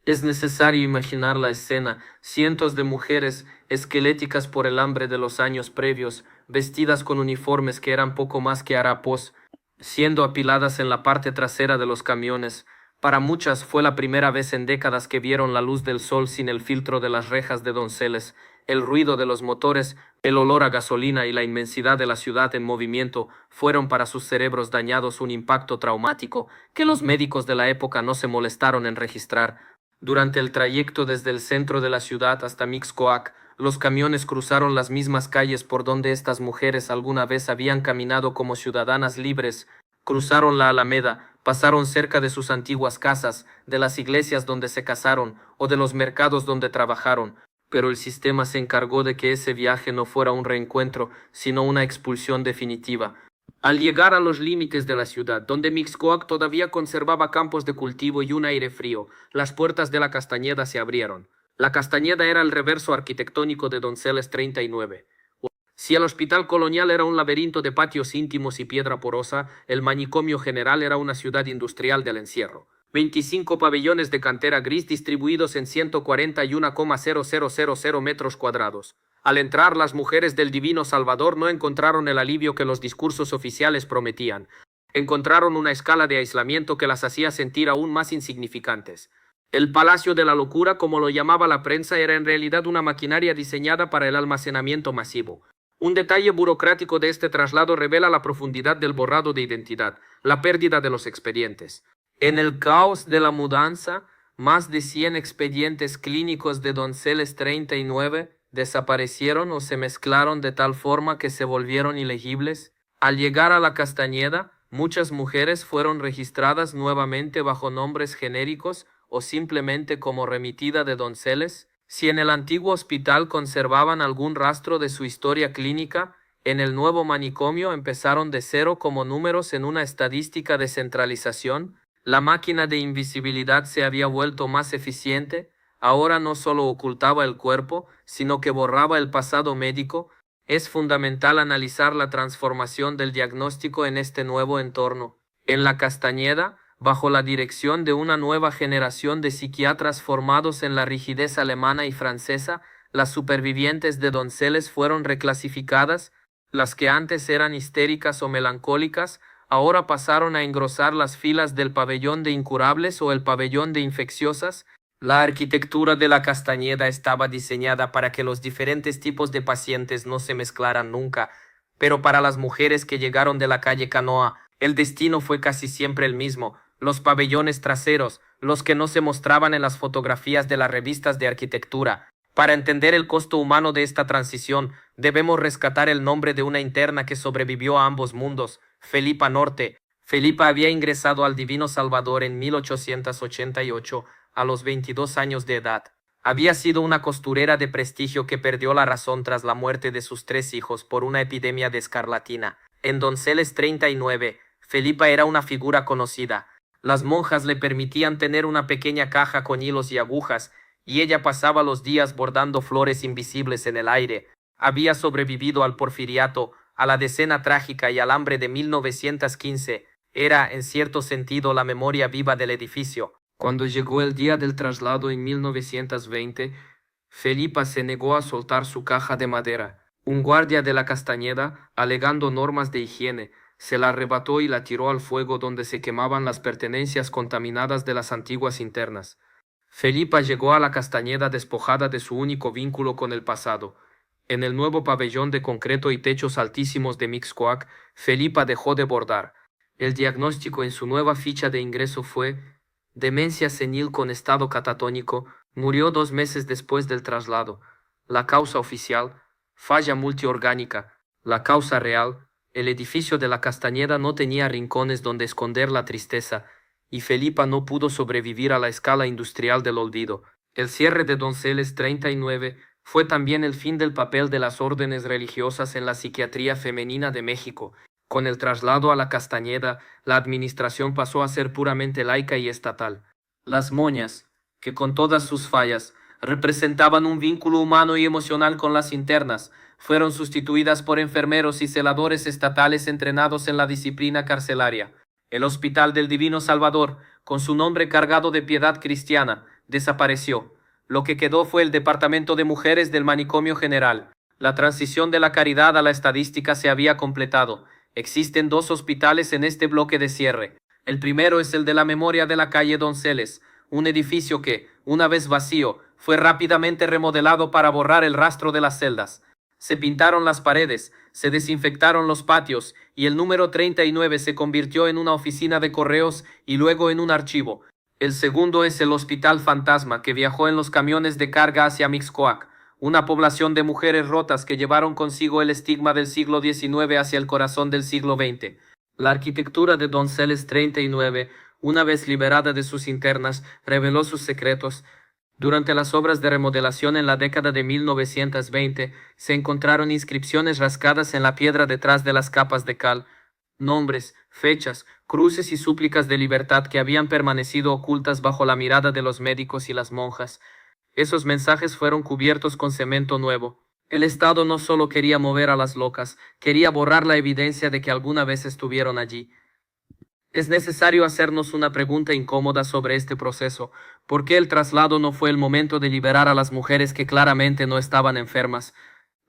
Es necesario imaginar la escena: cientos de mujeres, esqueléticas por el hambre de los años previos, vestidas con uniformes que eran poco más que harapos, siendo apiladas en la parte trasera de los camiones. Para muchas fue la primera vez en décadas que vieron la luz del sol sin el filtro de las rejas de Donceles. El ruido de los motores, el olor a gasolina y la inmensidad de la ciudad en movimiento fueron para sus cerebros dañados un impacto traumático que los médicos de la época no se molestaron en registrar. Durante el trayecto desde el centro de la ciudad hasta Mixcoac, los camiones cruzaron las mismas calles por donde estas mujeres alguna vez habían caminado como ciudadanas libres. Cruzaron la Alameda, pasaron cerca de sus antiguas casas, de las iglesias donde se casaron o de los mercados donde trabajaron, pero el sistema se encargó de que ese viaje no fuera un reencuentro, sino una expulsión definitiva. Al llegar a los límites de la ciudad, donde Mixcoac todavía conservaba campos de cultivo y un aire frío, las puertas de la Castañeda se abrieron. La Castañeda era el reverso arquitectónico de Donceles 39. Si el Hospital Colonial era un laberinto de patios íntimos y piedra porosa, el Manicomio General era una ciudad industrial del encierro. 25 pabellones de cantera gris distribuidos en 141,0000 metros cuadrados. Al entrar, las mujeres del Divino Salvador no encontraron el alivio que los discursos oficiales prometían. Encontraron una escala de aislamiento que las hacía sentir aún más insignificantes. El Palacio de la Locura, como lo llamaba la prensa, era en realidad una maquinaria diseñada para el almacenamiento masivo. Un detalle burocrático de este traslado revela la profundidad del borrado de identidad, la pérdida de los expedientes. En el caos de la mudanza, más de 100 expedientes clínicos de Donceles 39 desaparecieron o se mezclaron de tal forma que se volvieron ilegibles. Al llegar a la Castañeda, muchas mujeres fueron registradas nuevamente bajo nombres genéricos o simplemente como remitida de Donceles. Si en el antiguo hospital conservaban algún rastro de su historia clínica, en el nuevo manicomio empezaron de cero como números en una estadística de centralización. La máquina de invisibilidad se había vuelto más eficiente. Ahora no solo ocultaba el cuerpo, sino que borraba el pasado médico. Es fundamental analizar la transformación del diagnóstico en este nuevo entorno. En la Castañeda, bajo la dirección de una nueva generación de psiquiatras formados en la rigidez alemana y francesa, las supervivientes de Donceles fueron reclasificadas. Las que antes eran histéricas o melancólicas, ahora pasaron a engrosar las filas del pabellón de incurables o el pabellón de infecciosas. La arquitectura de la Castañeda estaba diseñada para que los diferentes tipos de pacientes no se mezclaran nunca, pero para las mujeres que llegaron de la calle Canoa, el destino fue casi siempre el mismo: los pabellones traseros, los que no se mostraban en las fotografías de las revistas de arquitectura. Para entender el costo humano de esta transición, debemos rescatar el nombre de una interna que sobrevivió a ambos mundos: Felipa Norte. Felipa había ingresado al Divino Salvador en 1888, a los 22 años de edad. Había sido una costurera de prestigio que perdió la razón tras la muerte de sus 3 hijos por una epidemia de escarlatina. En Donceles 39, Felipa era una figura conocida. Las monjas le permitían tener una pequeña caja con hilos y agujas, y ella pasaba los días bordando flores invisibles en el aire. Había sobrevivido al porfiriato, a la decena trágica y al hambre de 1915. Era, en cierto sentido, la memoria viva del edificio. Cuando llegó el día del traslado en 1920, Felipa se negó a soltar su caja de madera. Un guardia de la Castañeda, alegando normas de higiene, se la arrebató y la tiró al fuego donde se quemaban las pertenencias contaminadas de las antiguas internas. Felipa llegó a la Castañeda despojada de su único vínculo con el pasado. En el nuevo pabellón de concreto y techos altísimos de Mixcoac, Felipa dejó de bordar. El diagnóstico en su nueva ficha de ingreso fue demencia senil con estado catatónico. Murió 2 meses después del traslado. La causa oficial, falla multiorgánica. La causa real, el edificio de la Castañeda no tenía rincones donde esconder la tristeza, y Felipa no pudo sobrevivir a la escala industrial del olvido. El cierre de Donceles 39 fue también el fin del papel de las órdenes religiosas en la psiquiatría femenina de México. Con el traslado a la Castañeda, la administración pasó a ser puramente laica y estatal. Las moñas, que con todas sus fallas representaban un vínculo humano y emocional con las internas, fueron sustituidas por enfermeros y celadores estatales entrenados en la disciplina carcelaria. El Hospital del Divino Salvador, con su nombre cargado de piedad cristiana, desapareció. Lo que quedó fue el Departamento de Mujeres del Manicomio General. La transición de la caridad a la estadística se había completado. Existen 2 hospitales en este bloque de cierre. El primero es el de la memoria de la calle Donceles, un edificio que, una vez vacío, fue rápidamente remodelado para borrar el rastro de las celdas. Se pintaron las paredes, se desinfectaron los patios y el número 39 se convirtió en una oficina de correos y luego en un archivo. El segundo es el Hospital Fantasma, que viajó en los camiones de carga hacia Mixcoac, una población de mujeres rotas que llevaron consigo el estigma del siglo XIX hacia el corazón del siglo XX. La arquitectura de Donceles 39, una vez liberada de sus internas, reveló sus secretos. Durante las obras de remodelación en la década de 1920, se encontraron inscripciones rascadas en la piedra detrás de las capas de cal, nombres, fechas, cruces y súplicas de libertad que habían permanecido ocultas bajo la mirada de los médicos y las monjas. Esos mensajes fueron cubiertos con cemento nuevo. El Estado no solo quería mover a las locas, quería borrar la evidencia de que alguna vez estuvieron allí. Es necesario hacernos una pregunta incómoda sobre este proceso. ¿Por qué el traslado no fue el momento de liberar a las mujeres que claramente no estaban enfermas?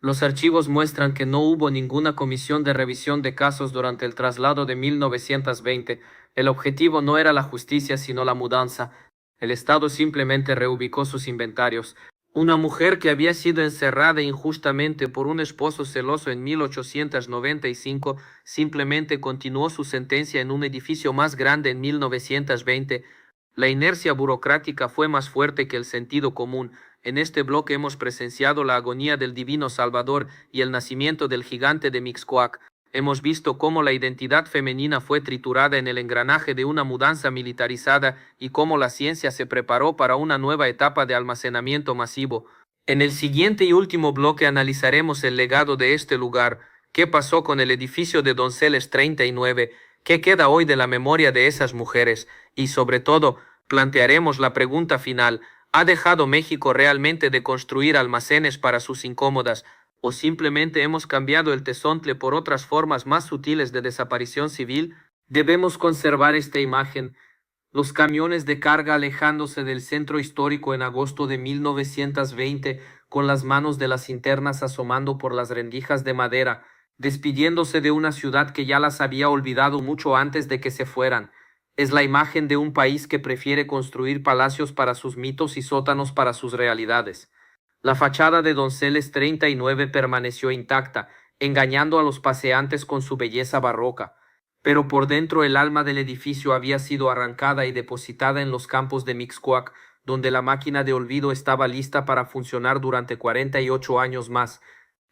Los archivos muestran que no hubo ninguna comisión de revisión de casos durante el traslado de 1920. El objetivo no era la justicia sino la mudanza. El Estado simplemente reubicó sus inventarios. Una mujer que había sido encerrada injustamente por un esposo celoso en 1895 simplemente continuó su sentencia en un edificio más grande en 1920. La inercia burocrática fue más fuerte que el sentido común. En este bloque hemos presenciado la agonía del Divino Salvador y el nacimiento del gigante de Mixcoac. Hemos visto cómo la identidad femenina fue triturada en el engranaje de una mudanza militarizada y cómo la ciencia se preparó para una nueva etapa de almacenamiento masivo. En el siguiente y último bloque analizaremos el legado de este lugar, qué pasó con el edificio de Donceles 39, qué queda hoy de la memoria de esas mujeres y, sobre todo, plantearemos la pregunta final: ¿ha dejado México realmente de construir almacenes para sus incómodas? ¿O simplemente hemos cambiado el tezontle por otras formas más sutiles de desaparición civil? Debemos conservar esta imagen. Los camiones de carga alejándose del centro histórico en agosto de 1920, con las manos de las internas asomando por las rendijas de madera, despidiéndose de una ciudad que ya las había olvidado mucho antes de que se fueran. Es la imagen de un país que prefiere construir palacios para sus mitos y sótanos para sus realidades. La fachada de Donceles 39 permaneció intacta, engañando a los paseantes con su belleza barroca, pero por dentro el alma del edificio había sido arrancada y depositada en los campos de Mixcoac, donde la máquina de olvido estaba lista para funcionar durante 48 años más.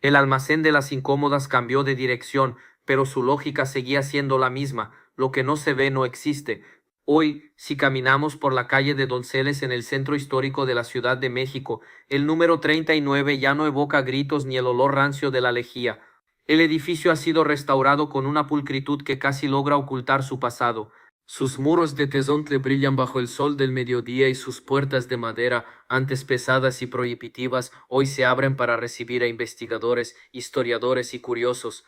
El almacén de las incómodas cambió de dirección, pero su lógica seguía siendo la misma: lo que no se ve no existe. Hoy, si caminamos por la calle de Donceles en el centro histórico de la Ciudad de México, el número 39 ya no evoca gritos ni el olor rancio de la lejía. El edificio ha sido restaurado con una pulcritud que casi logra ocultar su pasado. Sus muros de tezontle brillan bajo el sol del mediodía y sus puertas de madera, antes pesadas y prohibitivas, hoy se abren para recibir a investigadores, historiadores y curiosos.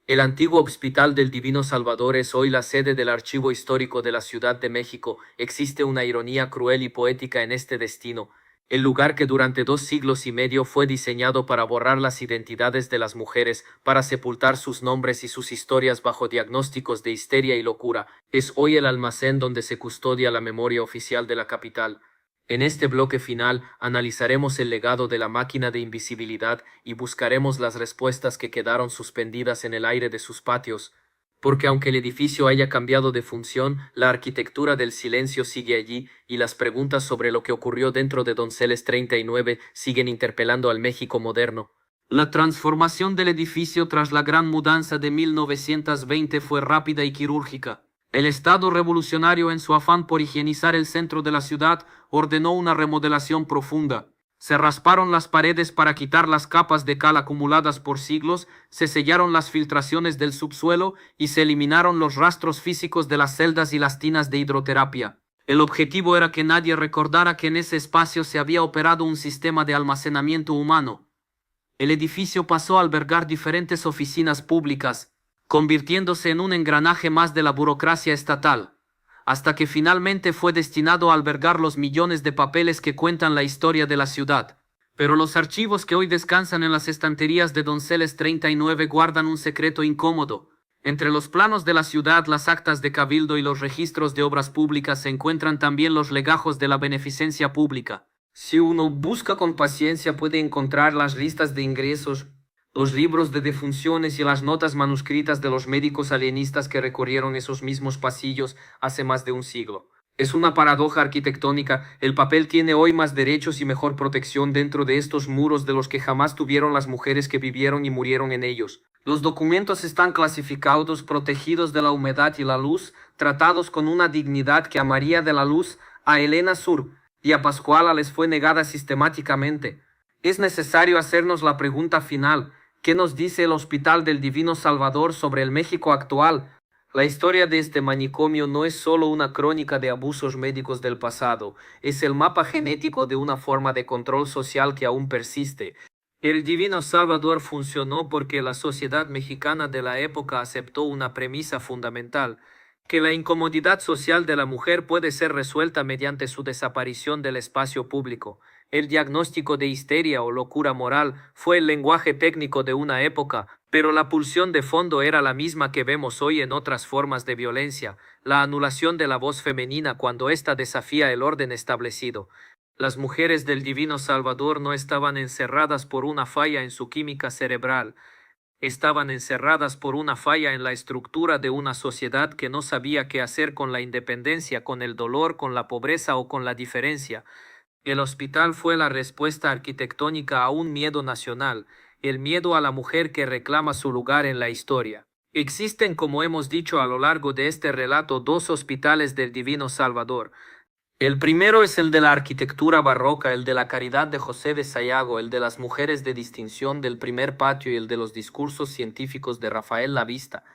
El antiguo Hospital del Divino Salvador es hoy la sede del Archivo Histórico de la Ciudad de México. Existe una ironía cruel y poética en este destino. el lugar que durante 2 siglos y medio fue diseñado para borrar las identidades de las mujeres, para sepultar sus nombres y sus historias bajo diagnósticos de histeria y locura, es hoy el almacén donde se custodia la memoria oficial de la capital. En este bloque final analizaremos el legado de la máquina de invisibilidad y buscaremos las respuestas que quedaron suspendidas en el aire de sus patios. Porque aunque el edificio haya cambiado de función, la arquitectura del silencio sigue allí y las preguntas sobre lo que ocurrió dentro de Donceles 39 siguen interpelando al México moderno. La transformación del edificio tras la gran mudanza de 1920 fue rápida y quirúrgica. El Estado revolucionario, en su afán por higienizar el centro de la ciudad, ordenó una remodelación profunda. Se rasparon las paredes para quitar las capas de cal acumuladas por siglos, se sellaron las filtraciones del subsuelo y se eliminaron los rastros físicos de las celdas y las tinas de hidroterapia. El objetivo era que nadie recordara que en ese espacio se había operado un sistema de almacenamiento humano. El edificio pasó a albergar diferentes oficinas públicas, convirtiéndose en un engranaje más de la burocracia estatal, hasta que finalmente fue destinado a albergar los millones de papeles que cuentan la historia de la ciudad. Pero los archivos que hoy descansan en las estanterías de Donceles 39 guardan un secreto incómodo. Entre los planos de la ciudad, las actas de cabildo y los registros de obras públicas se encuentran también los legajos de la beneficencia pública. Si uno busca con paciencia puede encontrar las listas de ingresos, los libros de defunciones y las notas manuscritas de los médicos alienistas que recorrieron esos mismos pasillos hace más de un siglo. Es una paradoja arquitectónica, el papel tiene hoy más derechos y mejor protección dentro de estos muros de los que jamás tuvieron las mujeres que vivieron y murieron en ellos. Los documentos están clasificados, protegidos de la humedad y la luz, tratados con una dignidad que a María de la Luz, a Elena Sur y a Pascuala les fue negada sistemáticamente. Es necesario hacernos la pregunta final: ¿qué nos dice el Hospital del Divino Salvador sobre el México actual? La historia de este manicomio no es solo una crónica de abusos médicos del pasado, es el mapa genético de una forma de control social que aún persiste. El Divino Salvador funcionó porque la sociedad mexicana de la época aceptó una premisa fundamental: que la incomodidad social de la mujer puede ser resuelta mediante su desaparición del espacio público. El diagnóstico de histeria o locura moral fue el lenguaje técnico de una época, pero la pulsión de fondo era la misma que vemos hoy en otras formas de violencia: la anulación de la voz femenina cuando ésta desafía el orden establecido. Las mujeres del Divino Salvador no estaban encerradas por una falla en su química cerebral, estaban encerradas por una falla en la estructura de una sociedad que no sabía qué hacer con la independencia, con el dolor, con la pobreza o con la diferencia. El hospital fue la respuesta arquitectónica a un miedo nacional, el miedo a la mujer que reclama su lugar en la historia. Existen, como hemos dicho a lo largo de este relato, dos hospitales del Divino Salvador. El primero es el de la arquitectura barroca, el de la Caridad de José de Sayago, el de las mujeres de distinción del primer patio y el de los discursos científicos de Rafael Lavista.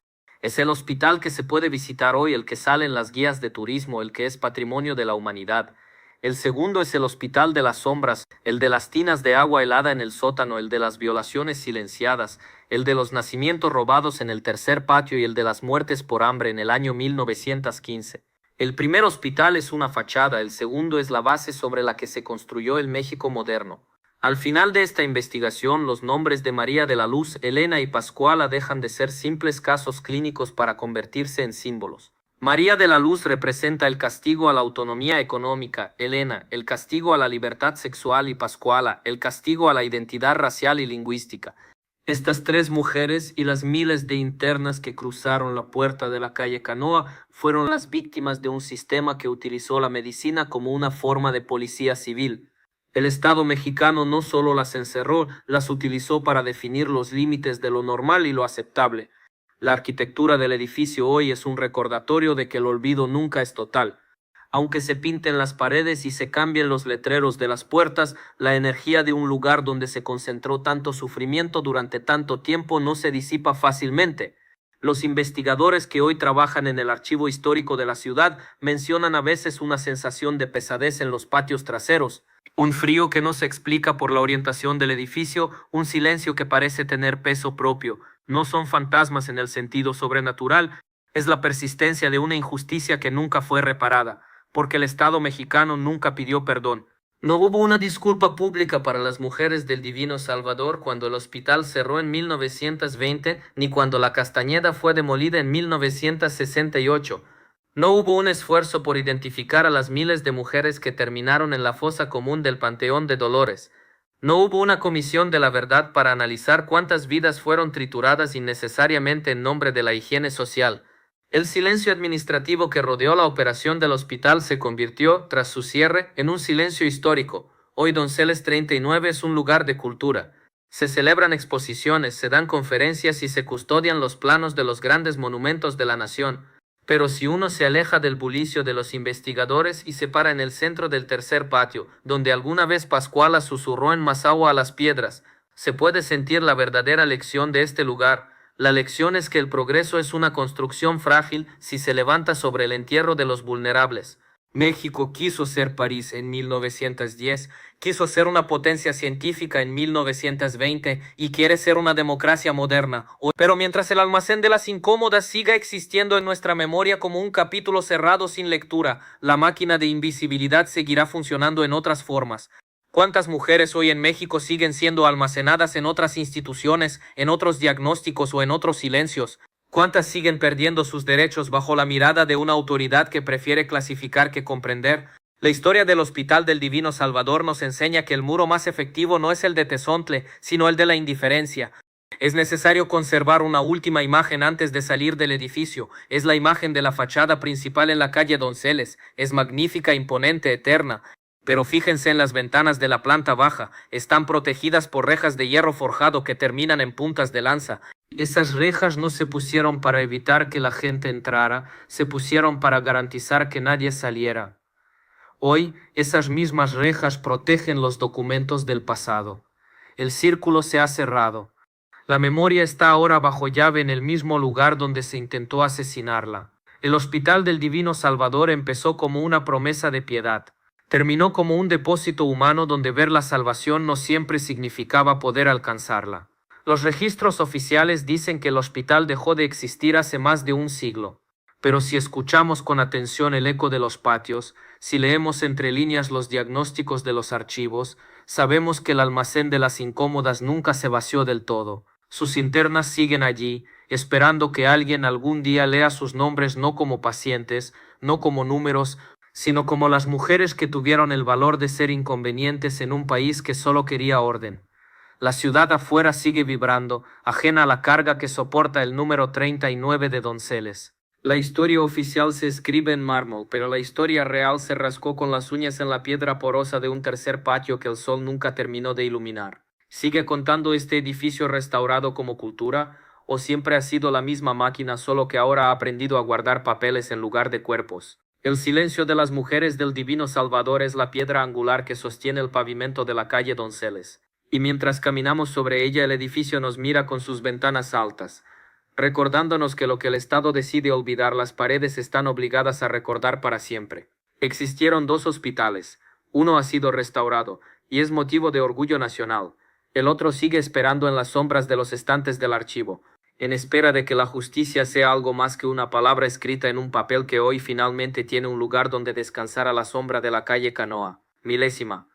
Es el hospital que se puede visitar hoy, el que sale en las guías de turismo, el que es patrimonio de la humanidad. El segundo es el Hospital de las Sombras, el de las tinas de agua helada en el sótano, el de las violaciones silenciadas, el de los nacimientos robados en el tercer patio y el de las muertes por hambre en el año 1915. El primer hospital es una fachada, el segundo es la base sobre la que se construyó el México moderno. Al final de esta investigación, los nombres de María de la Luz, Elena y Pascuala dejan de ser simples casos clínicos para convertirse en símbolos. María de la Luz representa el castigo a la autonomía económica, Elena, el castigo a la libertad sexual y Pascuala, el castigo a la identidad racial y lingüística. Estas tres mujeres y las miles de internas que cruzaron la puerta de la calle Canoa fueron las víctimas de un sistema que utilizó la medicina como una forma de policía civil. El Estado mexicano no solo las encerró, las utilizó para definir los límites de lo normal y lo aceptable. La arquitectura del edificio hoy es un recordatorio de que el olvido nunca es total. Aunque se pinten las paredes y se cambien los letreros de las puertas, la energía de un lugar donde se concentró tanto sufrimiento durante tanto tiempo no se disipa fácilmente. Los investigadores que hoy trabajan en el archivo histórico de la ciudad mencionan a veces una sensación de pesadez en los patios traseros, un frío que no se explica por la orientación del edificio, un silencio que parece tener peso propio. No son fantasmas en el sentido sobrenatural, es la persistencia de una injusticia que nunca fue reparada, porque el Estado mexicano nunca pidió perdón. No hubo una disculpa pública para las mujeres del Divino Salvador cuando el hospital cerró en 1920, ni cuando la Castañeda fue demolida en 1968. No hubo un esfuerzo por identificar a las miles de mujeres que terminaron en la fosa común del Panteón de Dolores. No hubo una comisión de la verdad para analizar cuántas vidas fueron trituradas innecesariamente en nombre de la higiene social. El silencio administrativo que rodeó la operación del hospital se convirtió, tras su cierre, en un silencio histórico. Hoy Donceles 39 es un lugar de cultura. Se celebran exposiciones, se dan conferencias y se custodian los planos de los grandes monumentos de la nación. Pero si uno se aleja del bullicio de los investigadores y se para en el centro del tercer patio, donde alguna vez Pascuala susurró en Mazahua a las piedras, se puede sentir la verdadera lección de este lugar. La lección es que el progreso es una construcción frágil si se levanta sobre el entierro de los vulnerables. México quiso ser París en 1910, quiso ser una potencia científica en 1920 y quiere ser una democracia moderna. Pero mientras el almacén de las incómodas siga existiendo en nuestra memoria como un capítulo cerrado sin lectura, la máquina de invisibilidad seguirá funcionando en otras formas. ¿Cuántas mujeres hoy en México siguen siendo almacenadas en otras instituciones, en otros diagnósticos o en otros silencios? ¿Cuántas siguen perdiendo sus derechos bajo la mirada de una autoridad que prefiere clasificar que comprender? La historia del Hospital del Divino Salvador nos enseña que el muro más efectivo no es el de Tezontle, sino el de la indiferencia. Es necesario conservar una última imagen antes de salir del edificio. Es la imagen de la fachada principal en la calle Donceles. Es magnífica, imponente, eterna. Pero fíjense en las ventanas de la planta baja. Están protegidas por rejas de hierro forjado que terminan en puntas de lanza. Esas rejas no se pusieron para evitar que la gente entrara, se pusieron para garantizar que nadie saliera. Hoy, esas mismas rejas protegen los documentos del pasado. El círculo se ha cerrado. La memoria está ahora bajo llave en el mismo lugar donde se intentó asesinarla. El Hospital del Divino Salvador empezó como una promesa de piedad. Terminó como un depósito humano donde ver la salvación no siempre significaba poder alcanzarla. Los registros oficiales dicen que el hospital dejó de existir hace más de un siglo. Pero si escuchamos con atención el eco de los patios, si leemos entre líneas los diagnósticos de los archivos, sabemos que el almacén de las incómodas nunca se vació del todo. Sus internas siguen allí, esperando que alguien algún día lea sus nombres no como pacientes, no como números, sino como las mujeres que tuvieron el valor de ser inconvenientes en un país que solo quería orden. La ciudad afuera sigue vibrando, ajena a la carga que soporta el número 39 de Donceles. La historia oficial se escribe en mármol, pero la historia real se rascó con las uñas en la piedra porosa de un tercer patio que el sol nunca terminó de iluminar. ¿Sigue contando este edificio restaurado como cultura? ¿O siempre ha sido la misma máquina, solo que ahora ha aprendido a guardar papeles en lugar de cuerpos? El silencio de las mujeres del Divino Salvador es la piedra angular que sostiene el pavimento de la calle Donceles. Y mientras caminamos sobre ella, el edificio nos mira con sus ventanas altas, recordándonos que lo que el Estado decide olvidar, las paredes están obligadas a recordar para siempre. Existieron dos hospitales. Uno ha sido restaurado, y es motivo de orgullo nacional. El otro sigue esperando en las sombras de los estantes del archivo, en espera de que la justicia sea algo más que una palabra escrita en un papel que hoy finalmente tiene un lugar donde descansar a la sombra de la calle Canoa. Milésima.